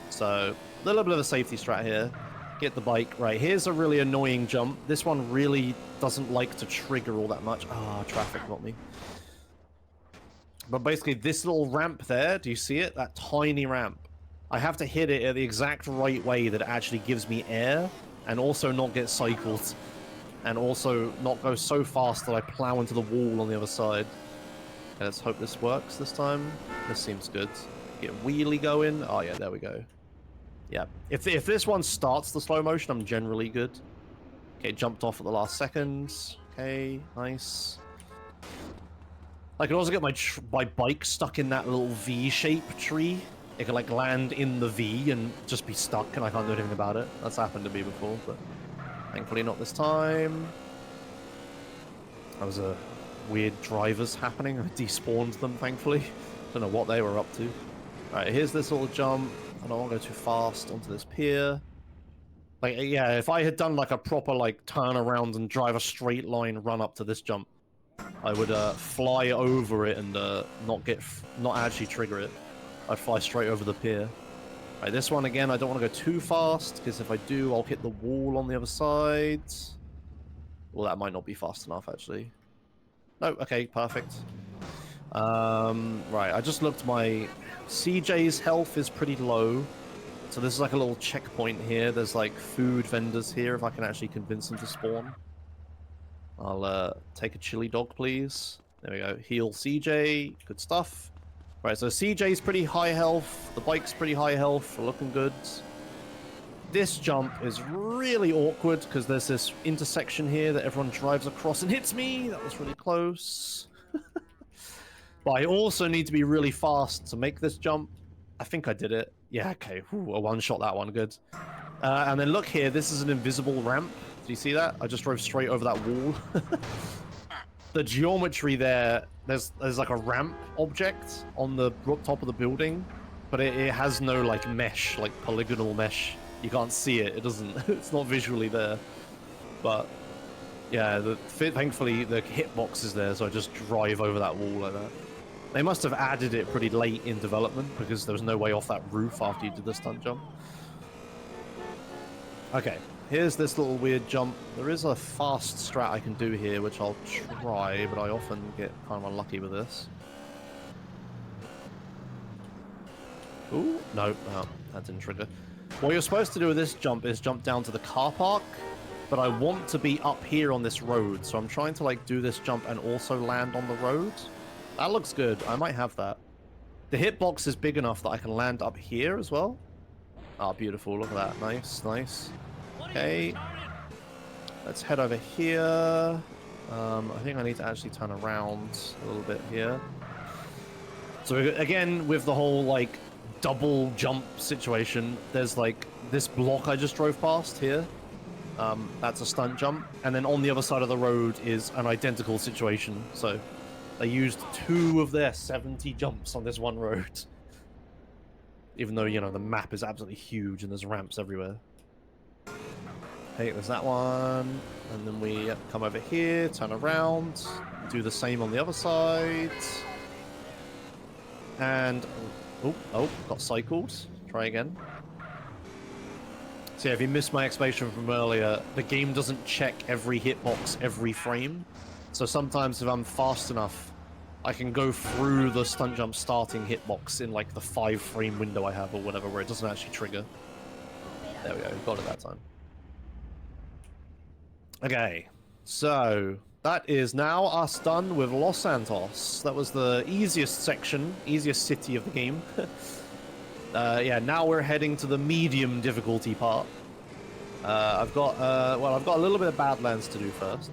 So, a little bit of a safety strat here. Get the bike. Right, here's a really annoying jump. This one really doesn't like to trigger all that much. Ah, traffic got me. But basically, this little ramp there, do you see it? That tiny ramp. I have to hit it at the exact right way that it actually gives me air, and also not get cycled, and also not go so fast that I plow into the wall on the other side. Okay, let's hope this works this time. This seems good. Get wheelie going. Oh yeah, there we go. Yeah, if this one starts the slow motion, I'm generally good. Okay, jumped off at the last second. Okay, nice. I can also get my bike stuck in that little V-shaped tree. It can like land in the V and just be stuck, and I can't do anything about it. That's happened to me before, but thankfully not this time. That was a weird drivers happening. I despawned them, thankfully. Don't know what they were up to. Alright, here's this little jump. I don't want to go too fast onto this pier. Like, yeah, if I had done like a proper like turn around and drive a straight line run up to this jump, I would fly over it and not actually trigger it. I'd fly straight over the pier. Right, this one again, I don't want to go too fast, because if I do, I'll hit the wall on the other side. Well, that might not be fast enough, actually. No, okay, perfect. Right, I just looked, my CJ's health is pretty low. So this is like a little checkpoint here. There's like food vendors here, if I can actually convince them to spawn. I'll take a chili dog, please. There we go. Heal CJ. Good stuff. Right, so CJ's pretty high health. The bike's pretty high health. We're looking good. This jump is really awkward because there's this intersection here that everyone drives across and hits me. That was really close. But I also need to be really fast to make this jump. I think I did it. Yeah, okay. Ooh, I one-shot that one. Good. And then look here. This is an invisible ramp. Do you see that? I just drove straight over that wall. The geometry there, there's like a ramp object on the top of the building, but it has no like mesh, like polygonal mesh. You can't see it. It doesn't. It's not visually there. But yeah, thankfully the hitbox is there, so I just drive over that wall like that. They must have added it pretty late in development because there was no way off that roof after you did the stunt jump. Okay. Here's this little weird jump. There is a fast strat I can do here, which I'll try, but I often get kind of unlucky with this. Ooh, no, that didn't trigger. What you're supposed to do with this jump is jump down to the car park, but I want to be up here on this road, so I'm trying to like do this jump and also land on the road. That looks good. I might have that. The hitbox is big enough that I can land up here as well. Ah, beautiful. Look at that. Nice, nice. Okay, let's head over here. I think I need to actually turn around a little bit here. So again, with the whole like double jump situation, there's like this block I just drove past here. That's a stunt jump, and then on the other side of the road is an identical situation. So they used 2 of their 70 jumps on this one road. Even though, you know, the map is absolutely huge and there's ramps everywhere. Okay, there's that one, and then we come over here, turn around, do the same on the other side, and oh, got cycled. Try again. So yeah, if you missed my explanation from earlier, the game doesn't check every hitbox every frame, so sometimes if I'm fast enough, I can go through the stunt jump starting hitbox in like the 5-frame window I have or whatever, where it doesn't actually trigger. There we go, got it that time. Okay, so that is now us done with Los Santos. That was the easiest section, easiest city of the game. Yeah, now we're heading to the medium difficulty part. I've got a little bit of Badlands to do first.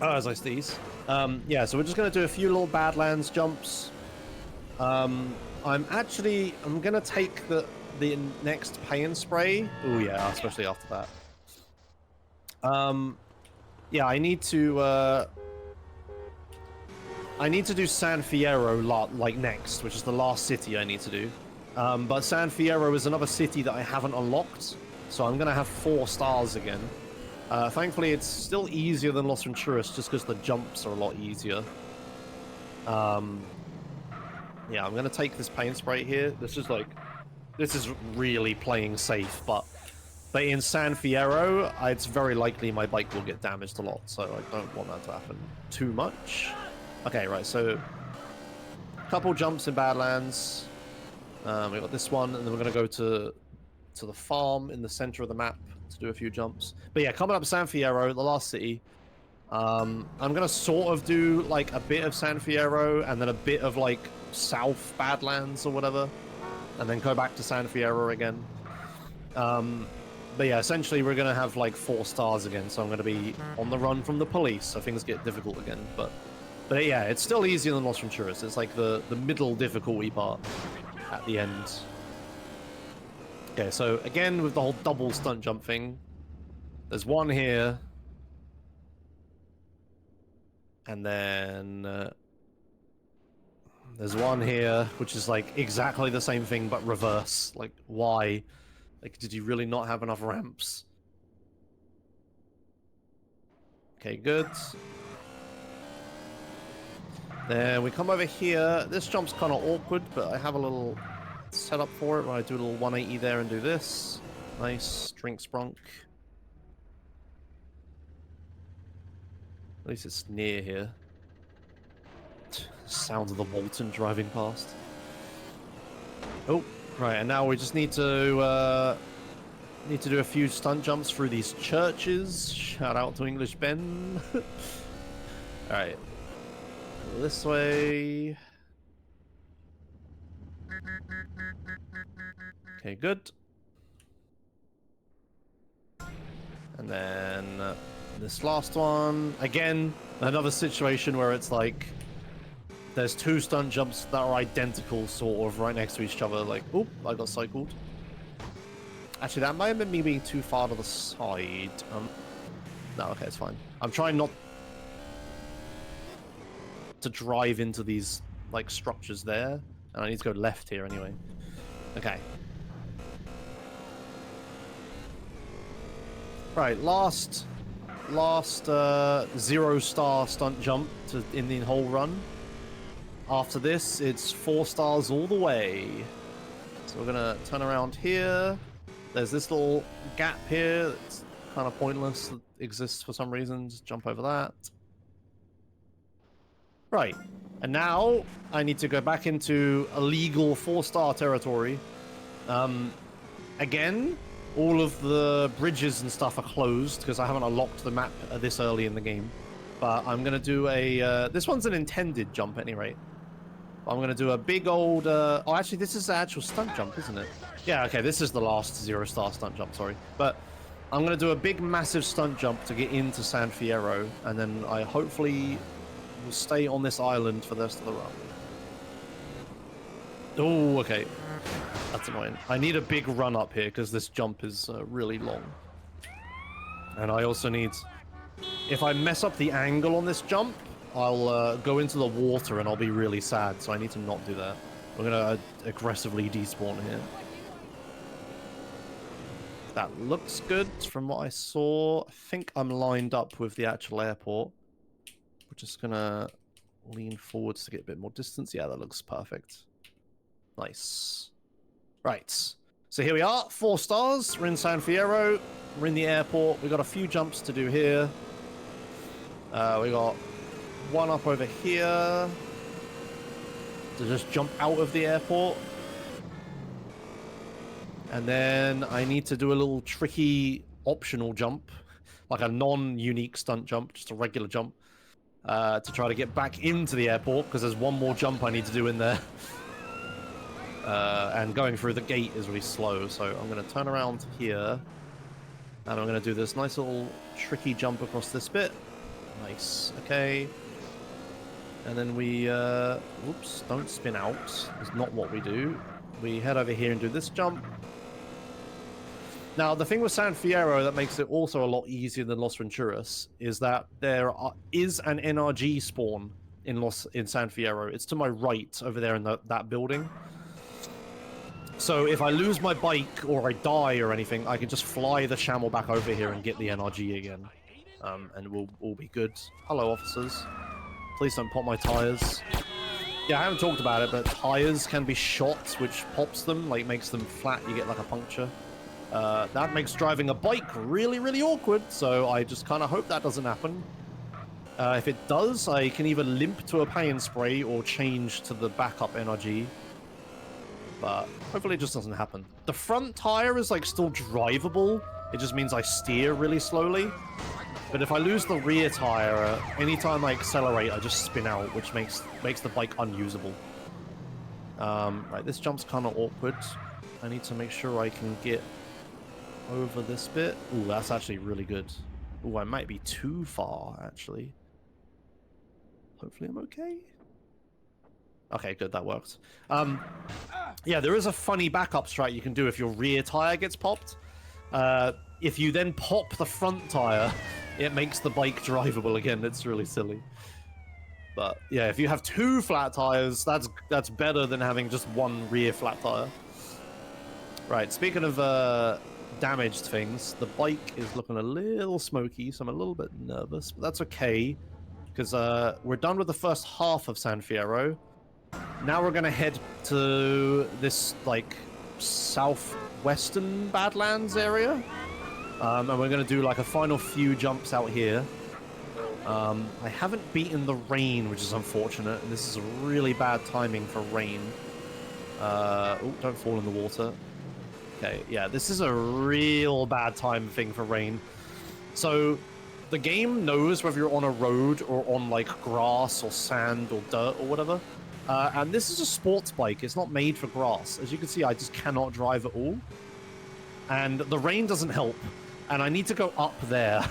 As I sneeze. Yeah, so we're just going to do a few little Badlands jumps. I'm going to take the next pay and spray. Oh yeah, especially after that. Yeah, I need to do San Fierro like next, which is the last city I need to do. But San Fierro is another city that I haven't unlocked, so I'm gonna have 4 stars again. Thankfully, it's still easier than Los Venturas, just because the jumps are a lot easier. Yeah, I'm gonna take this paint spray here. This is really playing safe, but in San Fierro, it's very likely my bike will get damaged a lot, so I don't want that to happen too much. Okay, right, so a couple jumps in Badlands. We got this one, and then we're gonna go to the farm in the center of the map to do a few jumps. But yeah, coming up San Fierro, the last city. I'm gonna sort of do like a bit of San Fierro and then a bit of like South Badlands or whatever, and then go back to San Fierro again. But yeah, essentially we're gonna have like 4 stars again, so I'm gonna be on the run from the police, so things get difficult again. But yeah, it's still easier than Los Venturas. It's like the middle difficulty part at the end. Okay, so again with the whole double stunt jump thing, there's one here. And then there's one here, which is like exactly the same thing but reverse. Like, why? Like, did you really not have enough ramps? Okay, good. Then we come over here. This jump's kind of awkward, but I have a little setup for it where I do a little 180 there and do this. Nice, drink sprunk. At least it's near here. Sounds of the Walton driving past. Oh, right, and now we just need to do a few stunt jumps through these churches. Shout out to English Ben. Alright. This way. Okay, good. And then this last one. Again, another situation where it's like there's 2 stunt jumps that are identical, sort of, right next to each other. Like, oop, I got cycled. Actually, that might have been me being too far to the side. No, okay, it's fine. I'm trying not to drive into these, like, structures there. And I need to go left here anyway. Okay. Right, last 0-star stunt jump in the whole run. After this, it's 4 stars all the way. So we're gonna turn around here. There's this little gap here that's kind of pointless, that exists for some reason. Just jump over that. Right, and now I need to go back into illegal 4-star territory. Again, all of the bridges and stuff are closed because I haven't unlocked the map this early in the game. But I'm gonna do a. This one's an intended jump, at any rate. I'm gonna do a big old. Oh, actually, this is the actual stunt jump, isn't it? Yeah. Okay, this is the last 0-star stunt jump. Sorry, but I'm gonna do a big, massive stunt jump to get into San Fierro, and then I hopefully will stay on this island for the rest of the run. Oh, okay. That's annoying. I need a big run up here because this jump is really long, and I also need. If I mess up the angle on this jump, I'll go into the water and I'll be really sad, so I need to not do that. We're gonna aggressively despawn here. That looks good from what I saw. I think I'm lined up with the actual airport. We're just gonna lean forwards to get a bit more distance. Yeah, that looks perfect. Nice. Right. So here we are, 4 stars. We're in San Fierro. We're in the airport. We got a few jumps to do here. We got one up over here to just jump out of the airport. And then I need to do a little tricky optional jump, like a non-unique stunt jump, just a regular jump, to try to get back into the airport, because there's one more jump I need to do in there. And going through the gate is really slow, so I'm going to turn around here, and I'm going to do this nice little tricky jump across this bit. Nice, okay. And then we, whoops, don't spin out. It's not what we do. We head over here and do this jump. Now, the thing with San Fierro that makes it also a lot easier than Los Venturas is that there is an NRG spawn in San Fierro. It's to my right over there in that building. So if I lose my bike or I die or anything, I can just fly the Shamel back over here and get the NRG again. And we'll all be good. Hello, officers. Please don't pop my tires. Yeah, I haven't talked about it, but tires can be shot, which pops them, like makes them flat. You get like a puncture. That makes driving a bike really, really awkward, so I just kind of hope that doesn't happen. If it does, I can either limp to a pain spray or change to the backup NRG. but hopefully it just doesn't happen. The front tire is like still drivable. It just means I steer really slowly. But if I lose the rear tire, anytime I accelerate, I just spin out, which makes the bike unusable. Right, this jump's kind of awkward. I need to make sure I can get over this bit. Ooh, that's actually really good. Ooh, I might be too far, actually. Hopefully I'm okay. Okay, good, that worked. Yeah, there is a funny backup strat you can do if your rear tire gets popped. If you then pop the front tire, it makes the bike drivable again. It's really silly. But yeah, if you have 2 flat tires, that's better than having just 1 rear flat tire. Right, speaking of damaged things, the bike is looking a little smoky, so I'm a little bit nervous, but that's okay, because we're done with the first half of San Fierro. Now we're gonna head to this like southwestern Badlands area, and we're gonna do like a final few jumps out here. I haven't beaten the rain, which is unfortunate, and this is really bad timing for rain. Oh, don't fall in the water. Okay, yeah, this is a real bad time thing for rain. So the game knows whether you're on a road or on like grass or sand or dirt or whatever. And this is a sports bike. It's not made for grass. As you can see, I just cannot drive at all. And the rain doesn't help. And I need to go up there.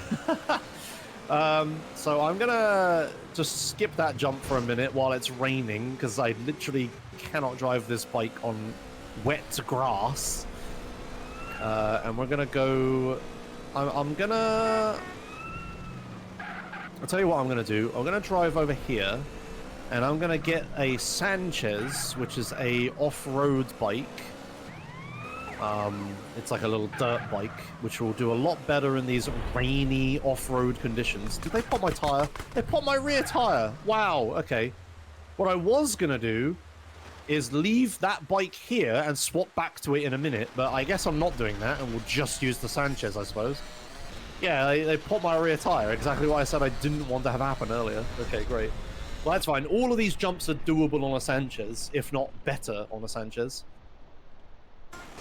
So I'm gonna just skip that jump for a minute while it's raining, because I literally cannot drive this bike on wet grass. And we're gonna go... I'll tell you what I'm gonna do. I'm gonna drive over here, and I'm gonna get a Sanchez, which is a off-road bike. It's like a little dirt bike, which will do a lot better in these rainy off-road conditions. Did they pop my tire? They popped my rear tire! Wow, okay. What I was gonna do is leave that bike here and swap back to it in a minute, but I guess I'm not doing that, and we'll just use the Sanchez, I suppose. Yeah, they popped my rear tire, exactly what I said I didn't want to have happen earlier. Okay, great. Well, that's fine. All of these jumps are doable on a Sanchez, if not better on a Sanchez.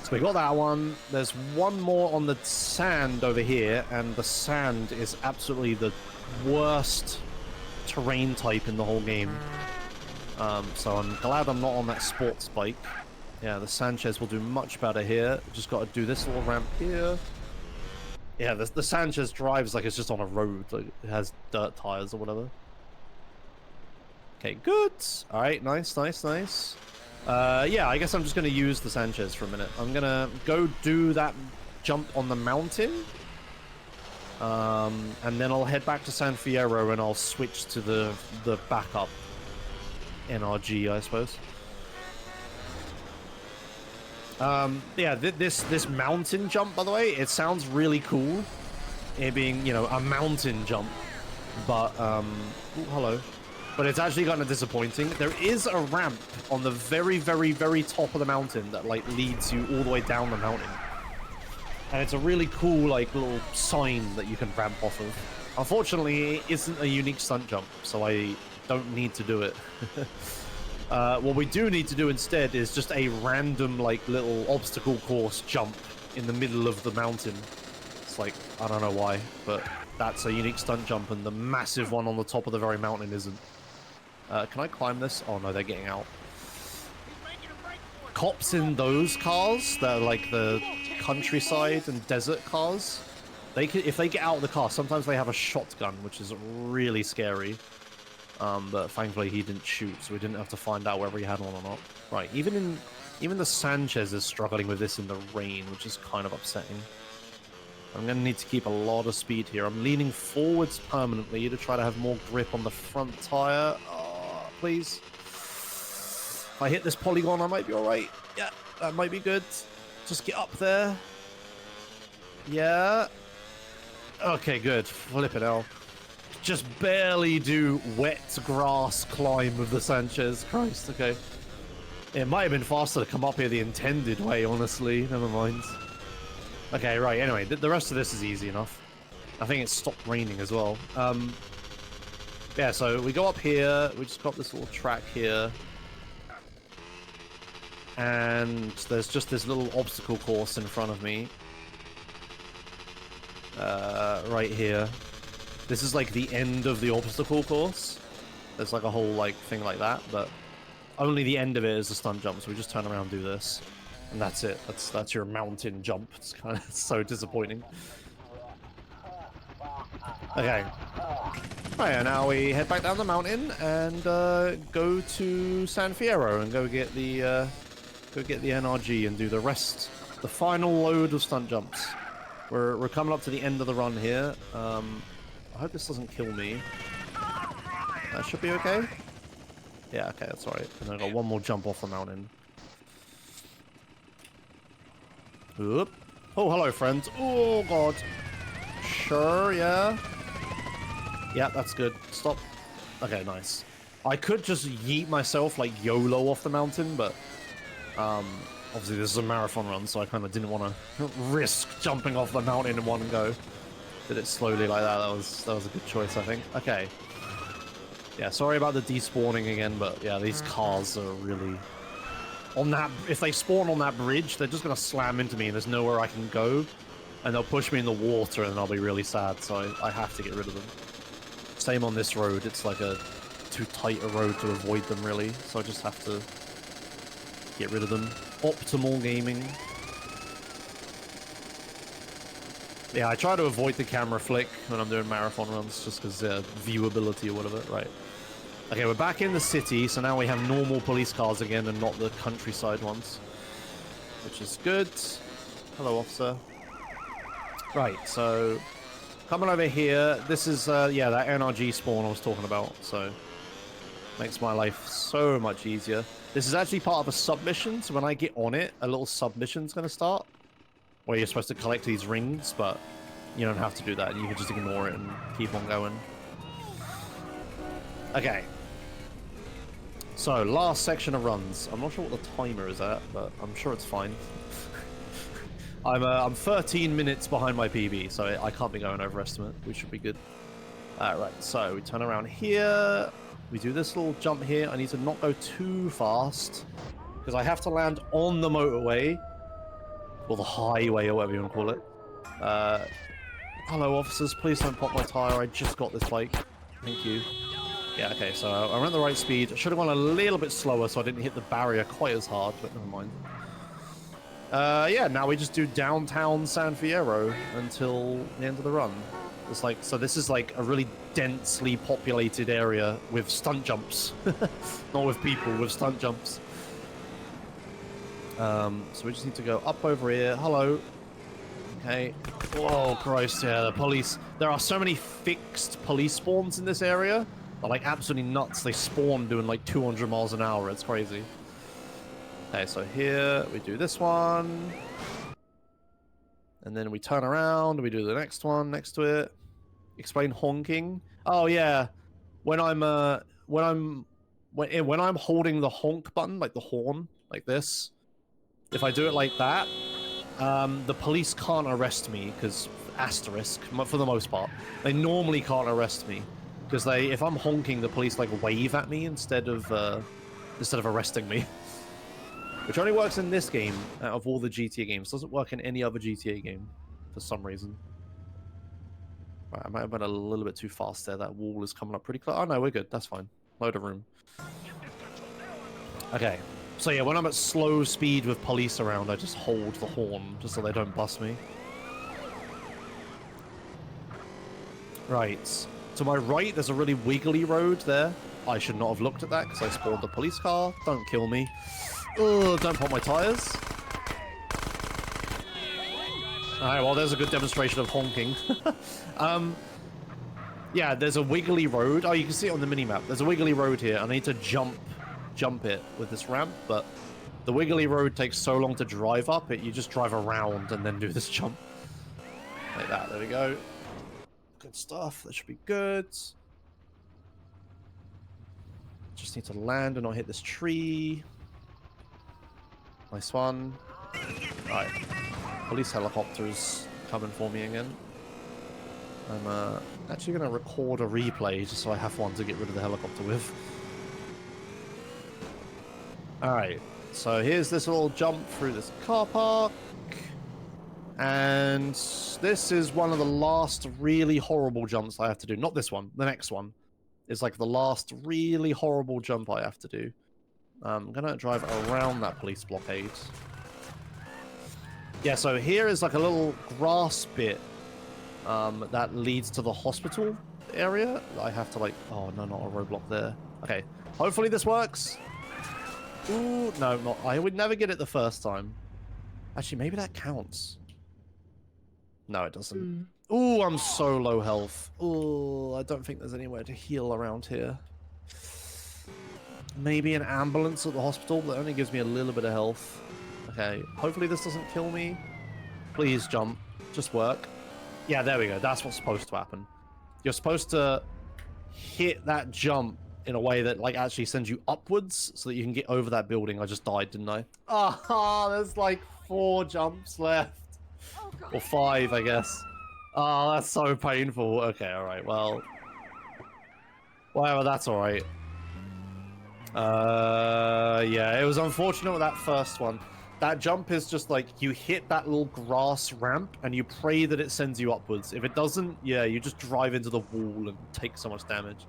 So we got that one. There's one more on the sand over here, and the sand is absolutely the worst terrain type in the whole game. So I'm glad I'm not on that sports bike. Yeah, the Sanchez will do much better here. Just got to do this little ramp here. Yeah, the Sanchez drives like it's just on a road. Like it has dirt tires or whatever. Okay, good. All right, nice, nice, nice. Yeah, I guess I'm just going to use the Sanchez for a minute. I'm going to go do that jump on the mountain. And then I'll head back to San Fierro and I'll switch to the backup NRG, I suppose. Yeah, this mountain jump, by the way, it sounds really cool. It being, you know, a mountain jump. But, ooh, hello. But it's actually kind of disappointing. There is a ramp on the very, very, very top of the mountain that, like, leads you all the way down the mountain. And it's a really cool, like, little sign that you can ramp off of. Unfortunately, it isn't a unique stunt jump, so I don't need to do it. What we do need to do instead is just a random, like, little obstacle course jump in the middle of the mountain. It's like, I don't know why, but that's a unique stunt jump, and the massive one on the top of the very mountain isn't. Can I climb this? Oh no, they're getting out. Cops in those cars, that are like the countryside and desert cars, they can, if they get out of the car, sometimes they have a shotgun, which is really scary. But thankfully he didn't shoot, so we didn't have to find out whether he had one or not. Right, even the Sanchez is struggling with this in the rain, which is kind of upsetting. I'm going to need to keep a lot of speed here. I'm leaning forwards permanently to try to have more grip on the front tire. Oh, please. If I hit this polygon, I might be alright. Yeah, that might be good. Just get up there. Yeah. Okay, good. Flip it out. Just barely do wet grass climb with the Sanchez. Christ, okay. It might have been faster to come up here the intended way, honestly. Never mind. Okay, right, anyway, the rest of this is easy enough. I think it stopped raining as well. Yeah, so we go up here, we just got this little track here. And there's just this little obstacle course in front of me. Right here. This is like the end of the obstacle course. There's like a whole like thing like that, but only the end of it is the stunt jump, so we just turn around and do this. And that's it. That's your mountain jump. It's kind of so disappointing. Okay. Right, and now we head back down the mountain and go to San Fierro and go get the NRG and do the rest, the final load of stunt jumps. We're coming up to the end of the run here. I hope this doesn't kill me. That should be okay. Yeah, okay, that's alright. And I got one more jump off the mountain. Oop. Oh, hello, friends. Oh, God. Sure, yeah. Yeah, that's good. Stop. Okay, nice. I could just yeet myself, like, YOLO off the mountain, but... obviously this is a marathon run, so I kind of didn't want to risk jumping off the mountain in one go. Did it slowly like that. That was a good choice, I think. Okay. Yeah, sorry about the despawning again, but yeah, these cars are really... On that... If they spawn on that bridge, they're just going to slam into me and there's nowhere I can go. And they'll push me in the water and I'll be really sad, so I have to get rid of them. Same on this road. It's like a too tight a road to avoid them, really. So I just have to get rid of them. Optimal gaming. Yeah, I try to avoid the camera flick when I'm doing marathon runs, just because viewability or whatever. Right. Okay, we're back in the city, so now we have normal police cars again and not the countryside ones. Which is good. Hello, officer. Right, so... Coming over here, this is, yeah, that NRG spawn I was talking about, so... Makes my life so much easier. This is actually part of a submission, so when I get on it, a little submission's gonna start. Where you're supposed to collect these rings, but you don't have to do that. You can just ignore it and keep on going. Okay. So, last section of runs. I'm not sure what the timer is at, but I'm sure it's fine. I'm 13 minutes behind my PB, so I can't be going over estimate. We should be good. Right, so we turn around here. We do this little jump here. I need to not go too fast, because I have to land on the motorway. Or the highway, or whatever you want to call it. Hello, officers. Please don't pop my tire. I just got this bike. Thank you. Yeah, okay, so I ran the right speed. I should have gone a little bit slower so I didn't hit the barrier quite as hard, but never mind. Yeah, now we just do downtown San Fierro until the end of the run. It's like, so this is like a really densely populated area with stunt jumps. Not with people, with stunt jumps. So we just need to go up over here. Hello. Okay. Oh, Christ, yeah, the police. There are so many fixed police spawns in this area. They're like absolutely nuts. They spawn doing like 200 miles an hour. It's crazy. Okay, so here we do this one. And then we turn around and we do the next one next to it. Explain honking. Oh, yeah. When I'm holding the honk button, like the horn, like this. If I do it like that, the police can't arrest me because asterisk for the most part. They normally can't arrest me because if I'm honking, the police like wave at me instead of arresting me. Which only works in this game out of all the GTA games. Doesn't work in any other GTA game for some reason. Right, I might have been a little bit too fast there. That wall is coming up pretty close. Oh no, we're good. That's fine. Load of room. Okay. So yeah, when I'm at slow speed with police around, I just hold the horn just so they don't bust me. Right. To my right, there's a really wiggly road there. I should not have looked at that because I spawned a police car. Don't kill me. Ugh, don't pop my tires. Alright, well, there's a good demonstration of honking. Yeah, there's a wiggly road. Oh, you can see it on the minimap. There's a wiggly road here. I need to jump it with this ramp, but the wiggly road takes so long to drive up it. You just drive around and then do this jump. Like that. There we go. Good stuff. That should be good. Just need to land and not hit this tree. Nice one. Alright. Police helicopters coming for me again. I'm actually going to record a replay just so I have one to get rid of the helicopter with. Alright. so here's this little jump through this car park. And this is one of the last really horrible jumps I have to do. Not this one, the next one. Is like the last really horrible jump I have to do. I'm gonna drive around that police blockade. Yeah, so here is like a little grass bit that leads to the hospital area. I have to like, oh no, not a roadblock there. Okay, hopefully this works. Ooh, no, not. I would never get it the first time. Actually, maybe that counts. No, it doesn't. Ooh, I'm so low health. Ooh, I don't think there's anywhere to heal around here. Maybe an ambulance at the hospital, but that only gives me a little bit of health. Okay, hopefully this doesn't kill me. Please jump. Just work. Yeah, there we go. That's what's supposed to happen. You're supposed to hit that jump in a way that like actually sends you upwards so that you can get over that building. I just died, didn't I? Ah, there's like 4 jumps left. Or 5, I guess. Oh, that's so painful. Okay, alright, well. Whatever, that's alright. Yeah, it was unfortunate with that first one. That jump is just like, you hit that little grass ramp, and you pray that it sends you upwards. If it doesn't, yeah, you just drive into the wall and take so much damage.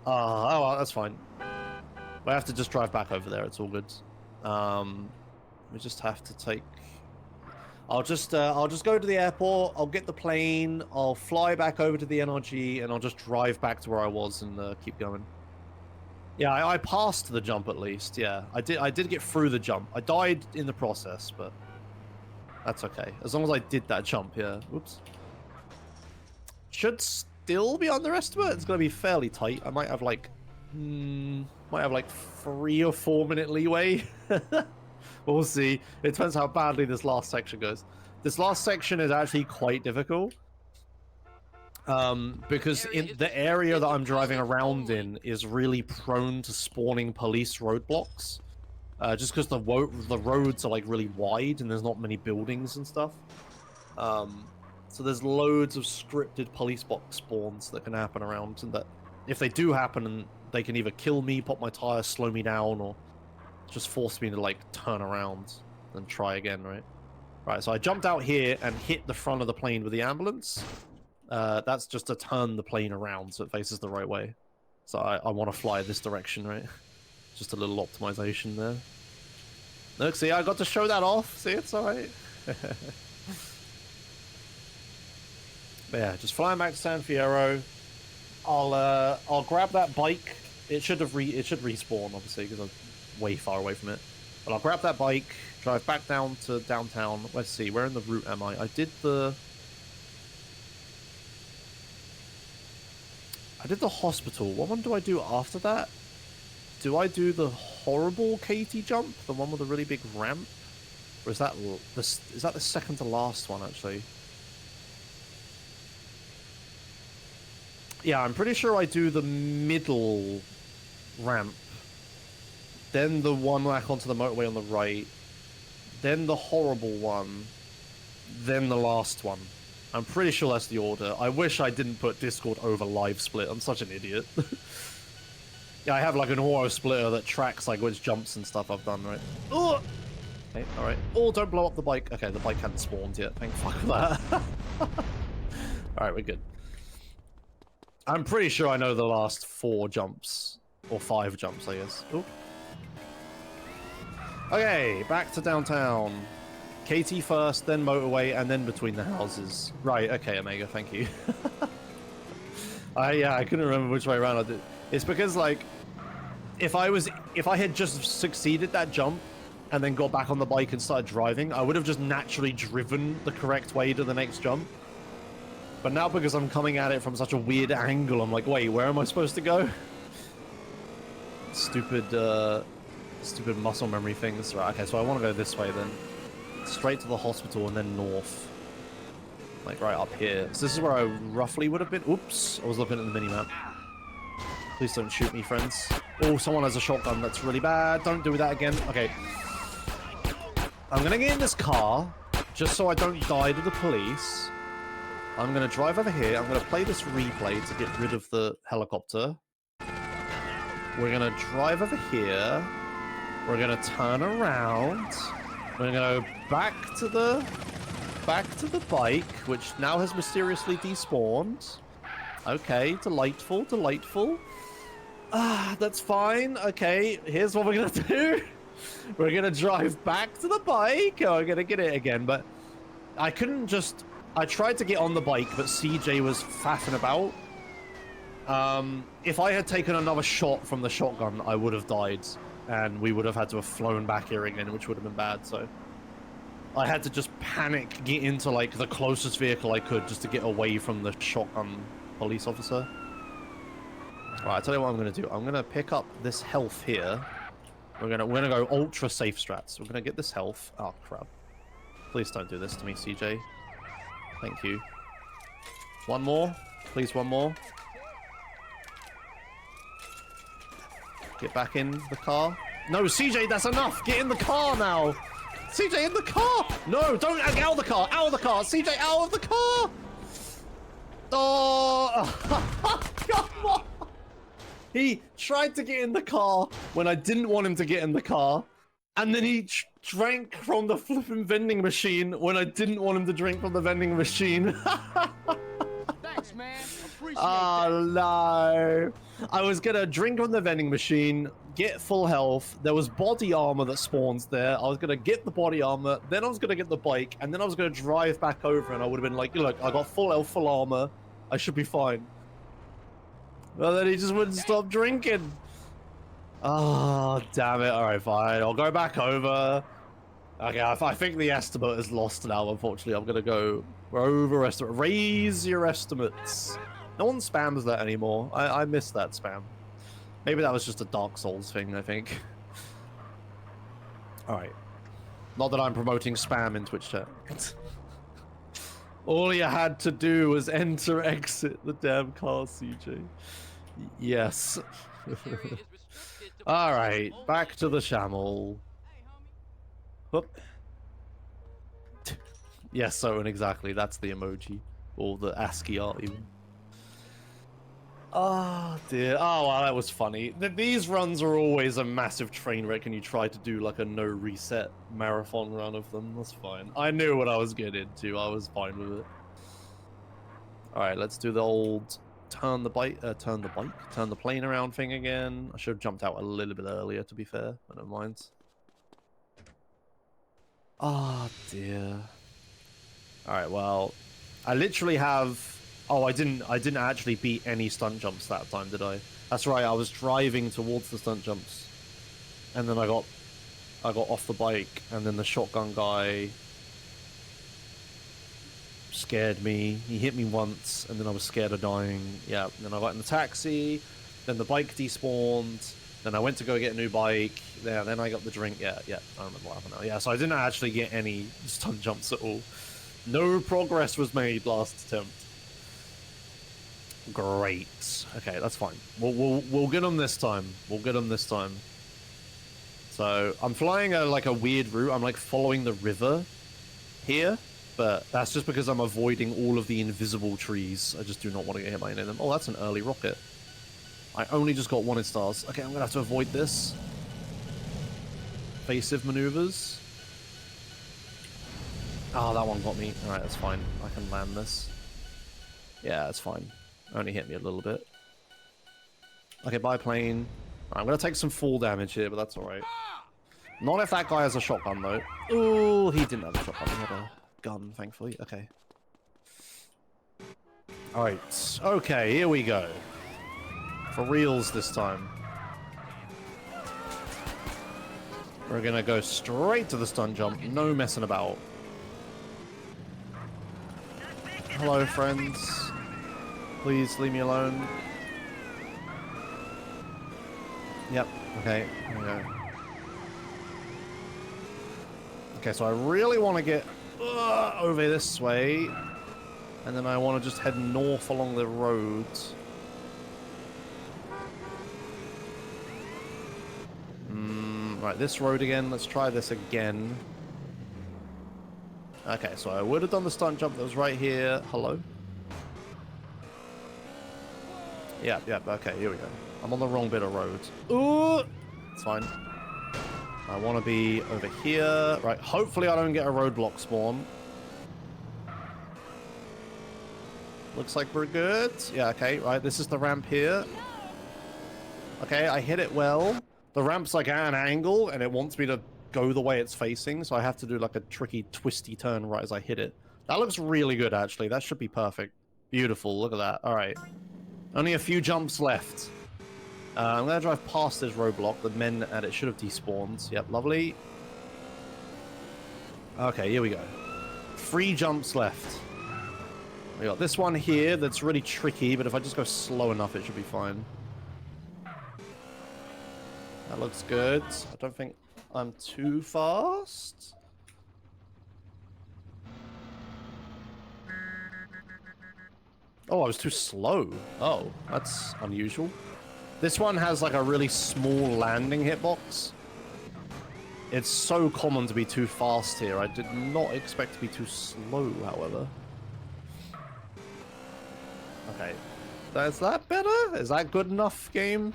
Oh, well, that's fine. I have to just drive back over there, it's all good. We just have to take... I'll just go to the airport, I'll get the plane, I'll fly back over to the NRG, and I'll just drive back to where I was and keep going. Yeah, I passed the jump at least, yeah. I did get through the jump. I died in the process, but that's okay. As long as I did that jump, yeah. Oops. Should still be underestimate. It's gonna be fairly tight. I might have like 3 or 4 minute leeway. We'll see. It depends how badly this last section goes. This last section is actually quite difficult. Because in the area that I'm driving around in is really prone to spawning police roadblocks. Just because the roads are like really wide and there's not many buildings and stuff. So there's loads of scripted police box spawns that can happen around, and that if they do happen, they can either kill me, pop my tires, slow me down, or just force me to like turn around and try again, right? Right, so I jumped out here and hit the front of the plane with the ambulance. That's just to turn the plane around so it faces the right way. So I want to fly this direction, right? Just a little optimization there. Look, see, I got to show that off. See, it's alright. Yeah, just flying back to San Fierro. I'll grab that bike. It should respawn, obviously, because I'm way far away from it. But I'll grab that bike, drive back down to downtown. Let's see, where in the route am I? I did the hospital. What one do I do after that? Do I do the horrible Katie jump? The one with the really big ramp? Or is that the second to last one, actually? Yeah, I'm pretty sure I do the middle ramp. Then the one back onto the motorway on the right. Then the horrible one. Then the last one. I'm pretty sure that's the order. I wish I didn't put Discord over live split. I'm such an idiot. Yeah, I have like an auto splitter that tracks like which jumps and stuff I've done, right? Oh! Okay, alright. Oh, don't blow up the bike. Okay, the bike hadn't spawned yet. Thank fuck for that. Alright, we're good. I'm pretty sure I know the last 4 jumps. Or 5 jumps, I guess. Ooh. Okay, back to downtown. KT first, then motorway, and then between the houses. Right, okay, Omega, thank you. Yeah, I couldn't remember which way around I did. It's because, like, if I had just succeeded that jump, and then got back on the bike and started driving, I would have just naturally driven the correct way to the next jump. But now, because I'm coming at it from such a weird angle, I'm like, wait, where am I supposed to go? Stupid muscle memory things. Right, okay, so I want to go this way then. Straight to the hospital and then north. Like right up here. So this is where I roughly would have been. Oops, I was looking at the minimap. Please don't shoot me, friends. Oh, someone has a shotgun. That's really bad. Don't do that again. Okay. I'm gonna get in this car, just so I don't die to the police. I'm gonna drive over here. I'm gonna play this replay to get rid of the helicopter. We're gonna drive over here. We're gonna turn around. We're gonna go back to the bike, which now has mysteriously despawned. Okay, delightful, delightful. Ah, that's fine. Okay, here's what we're gonna do. We're gonna drive back to the bike. Oh, I'm gonna get it again, but I couldn't just... I tried to get on the bike, but CJ was faffing about. If I had taken another shot from the shotgun, I would have died, and we would have had to have flown back here again, which would have been bad, so... I had to just panic, get into, like, the closest vehicle I could just to get away from the shotgun police officer. Alright, I'll tell you what I'm gonna do. I'm gonna pick up this health here. We're gonna go ultra safe strats. We're gonna get this health. Oh, crap. Please don't do this to me, CJ. Thank you. One more. Please, one more. Get back in the car. No, CJ, that's enough! Get in the car now! CJ, in the car! No, don't get out of the car! Out of the car! CJ, out of the car! Oh! Come on! He tried to get in the car when I didn't want him to get in the car. And then he drank from the flipping vending machine when I didn't want him to drink from the vending machine. Thanks, man. Appreciate Oh, no. I was gonna drink from the vending machine, get full health. There was body armor that spawns there. I was gonna get the body armor, then I was gonna get the bike, and then I was gonna drive back over, and I would have been like, look, I got full health, full armor. I should be fine. Well, then he just wouldn't stop drinking. Oh, damn it. All right, fine. I'll go back over. Okay, I think the estimate is lost now, unfortunately. I'm going to go overestimate. Raise your estimates. No one spams that anymore. I miss that spam. Maybe that was just a Dark Souls thing, I think. All right. Not that I'm promoting spam in Twitch chat. All you had to do was enter, exit the damn car, CJ. Yes. Alright, back to the Shamel. Whoop. Yes, so and exactly, that's the emoji. Or the ASCII art, even. Oh, dear. Oh, wow, that was funny. These runs are always a massive train wreck, and you try to do, like, a no-reset marathon run of them. That's fine. I knew what I was getting into. I was fine with it. Alright, let's do the old turn the plane around thing again. I should have jumped out a little bit earlier, to be fair, but never mind. Oh, dear. Alright, well, I literally have... Oh, I didn't actually beat any stunt jumps that time, did I? That's right, I was driving towards the stunt jumps. And then I got off the bike, and then the shotgun guy scared me. He hit me once, and then I was scared of dying. Yeah, then I got in the taxi, then the bike despawned, then I went to go get a new bike, yeah, then I got the drink. Yeah, I remember what happened now. Yeah, so I didn't actually get any stunt jumps at all. No progress was made last attempt. Great. Okay, that's fine. We'll get them this time. We'll get them this time. So I'm flying like a weird route. I'm like following the river here, but that's just because I'm avoiding all of the invisible trees. I just do not want to get hit by any of them. Oh, that's an early rocket. I only just got 1 stars. Okay, I'm gonna have to avoid this. Evasive maneuvers. Oh, that one got me. All right, that's fine. I can land this. Yeah, that's fine. Only hit me a little bit. Okay, biplane. Right, I'm gonna take some fall damage here, but that's alright. Not if that guy has a shotgun, though. Ooh, he didn't have a shotgun. He had a gun, thankfully. Okay. Alright. Okay, here we go. For reals this time. We're gonna go straight to the stun jump. No messing about. Hello, friends. Please leave me alone. Yep, okay, here we go. Okay, so I really want to get over this way, and then I want to just head north along the road. Right, this road again. Let's try this again. Okay, so I would have done the stunt jump that was right here. Hello? Yep, okay, here we go. I'm on the wrong bit of road. Ooh! It's fine. I want to be over here. Right, hopefully I don't get a roadblock spawn. Looks like we're good. Yeah, okay, right, this is the ramp here. Okay, I hit it well. The ramp's like at an angle, and it wants me to go the way it's facing, so I have to do like a tricky, twisty turn right as I hit it. That looks really good, actually. That should be perfect. Beautiful, look at that. All right. Only a few jumps left. I'm going to drive past this roadblock. The men at it should have despawned. Yep, lovely. Okay, here we go. 3 jumps left. We got this one here that's really tricky, but if I just go slow enough, it should be fine. That looks good. I don't think I'm too fast. Oh, I was too slow. Oh, that's unusual. This one has like a really small landing hitbox. It's so common to be too fast here. I did not expect to be too slow, however. Okay. Is that better? Is that good enough, game?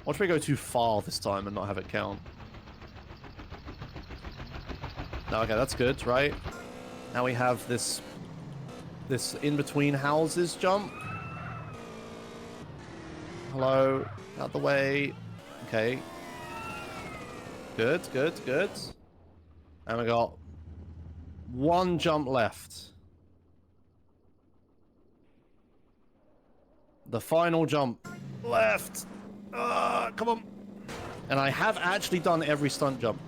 Watch me go too far this time and not have it count. No, okay, that's good, right? Now we have this in-between houses jump. Hello, out the way. Okay. Good, good, good. And we got 1 jump left. The final jump left. Come on. And I have actually done every stunt jump.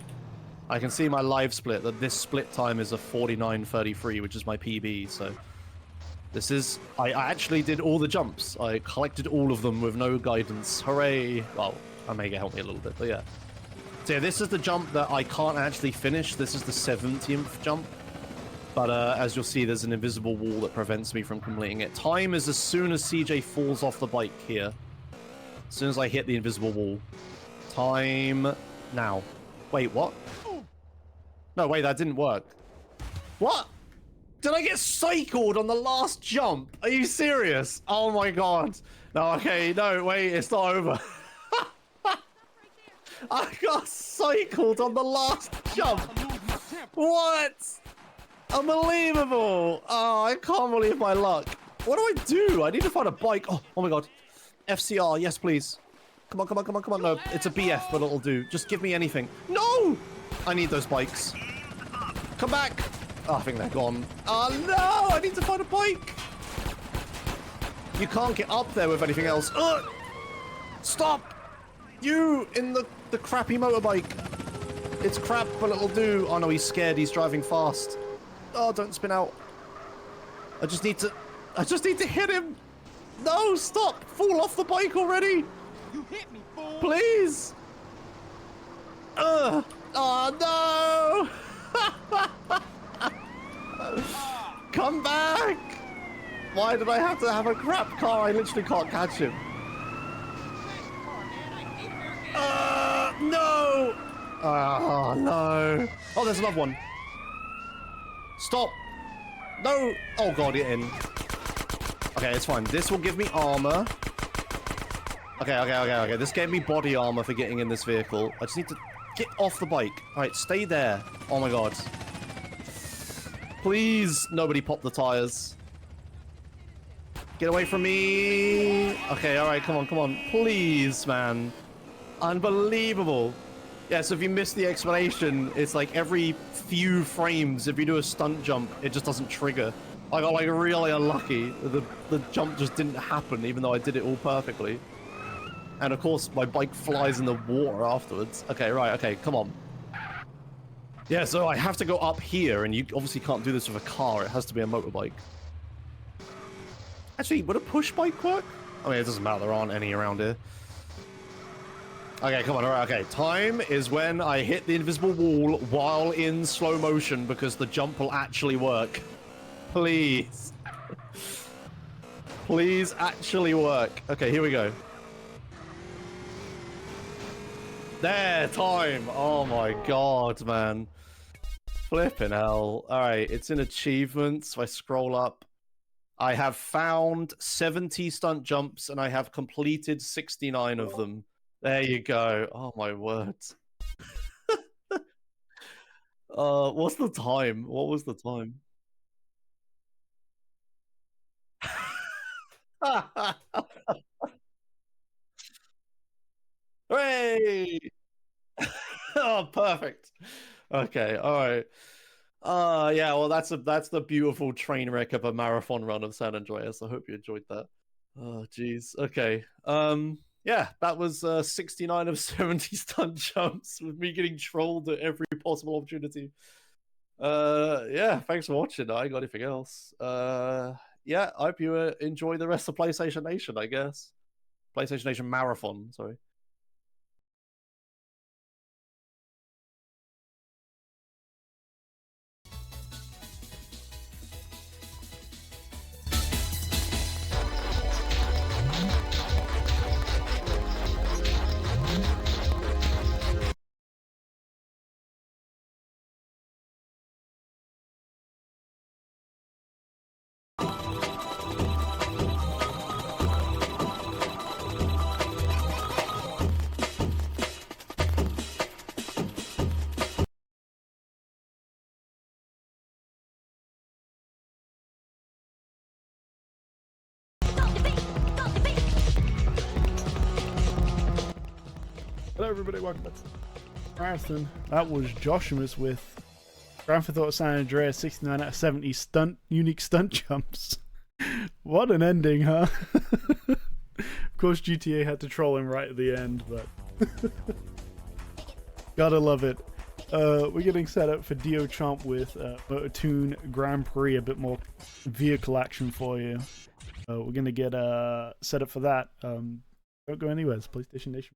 I can see my live split, that this split time is a 49:33, which is my PB, so... This is... I actually did all the jumps. I collected all of them with no guidance. Hooray! Well, I may help me a little bit, but yeah. So yeah, this is the jump that I can't actually finish. This is the 70th jump. But as you'll see, there's an invisible wall that prevents me from completing it. Time is as soon as CJ falls off the bike here. As soon as I hit the invisible wall. Time... now. Wait, what? No, wait, that didn't work. What? Did I get cycled on the last jump? Are you serious? Oh my god. No, okay, no, wait, it's not over. I got cycled on the last jump. What? Unbelievable. Oh, I can't believe my luck. What do I do? I need to find a bike. Oh my god. FCR, yes, please. Come on, come on, come on, come on. No, it's a BF, but it'll do. Just give me anything. No! I need those bikes. Come back. Oh, I think they're gone. Oh, no! I need to find a bike. You can't get up there with anything else. Ugh! Stop! You in the crappy motorbike. It's crap, but it'll do. Oh, no, he's scared. He's driving fast. Oh, don't spin out. I just need to hit him. No, stop. Fall off the bike already. You hit me, fool. Please. Oh, no. Come back. Why did I have to have a crap car? I literally can't catch him. No. Oh, no. Oh, there's another one. Stop. No. Oh, God, get in. Okay, it's fine. This will give me armor. Okay. This gave me body armor for getting in this vehicle. I just need to get off the bike. All right, stay there. Oh, my God. Please, nobody pop the tires. Get away from me. Okay, all right, come on. Please, man. Unbelievable. Yeah, so if you miss the explanation, it's like every few frames, if you do a stunt jump, it just doesn't trigger. I got like really unlucky. The jump just didn't happen, even though I did it all perfectly. And of course, my bike flies in the water afterwards. Okay, right, okay, come on. Yeah, so I have to go up here, and you obviously can't do this with a car. It has to be a motorbike. Actually, would a push bike work? I mean, it doesn't matter. There aren't any around here. Okay, come on. All right, okay. Time is when I hit the invisible wall while in slow motion because the jump will actually work. Please. Please actually work. Okay, here we go. There, time. Oh my god, man. Flipping hell. Alright, it's in achievements. If I scroll up, I have found 70 stunt jumps and I have completed 69 of them. There you go. Oh my word. What's the time? What was the time? Hooray! Oh, perfect. Okay, all right. Yeah, well that's the beautiful train wreck of a marathon run of San Andreas. I hope you enjoyed that. Oh, geez. Okay. Yeah, that was 69 of 70 stunt jumps with me getting trolled at every possible opportunity. Yeah, thanks for watching. I got anything else. Yeah, I hope you enjoy the rest of PlayStation Nation, I guess. PlayStation Nation Marathon, sorry. Hello everybody, welcome back to Marathon. That was Joshua's with Grand Theft Auto San Andreas 69 out of 70 unique stunt jumps. What an ending, huh? Of course GTA had to troll him right at the end, but gotta love it. We're getting set up for Dio Chomp with Mototoon Grand Prix, a bit more vehicle action for you. We're gonna get set up for that. Don't go anywhere, it's PlayStation Nation.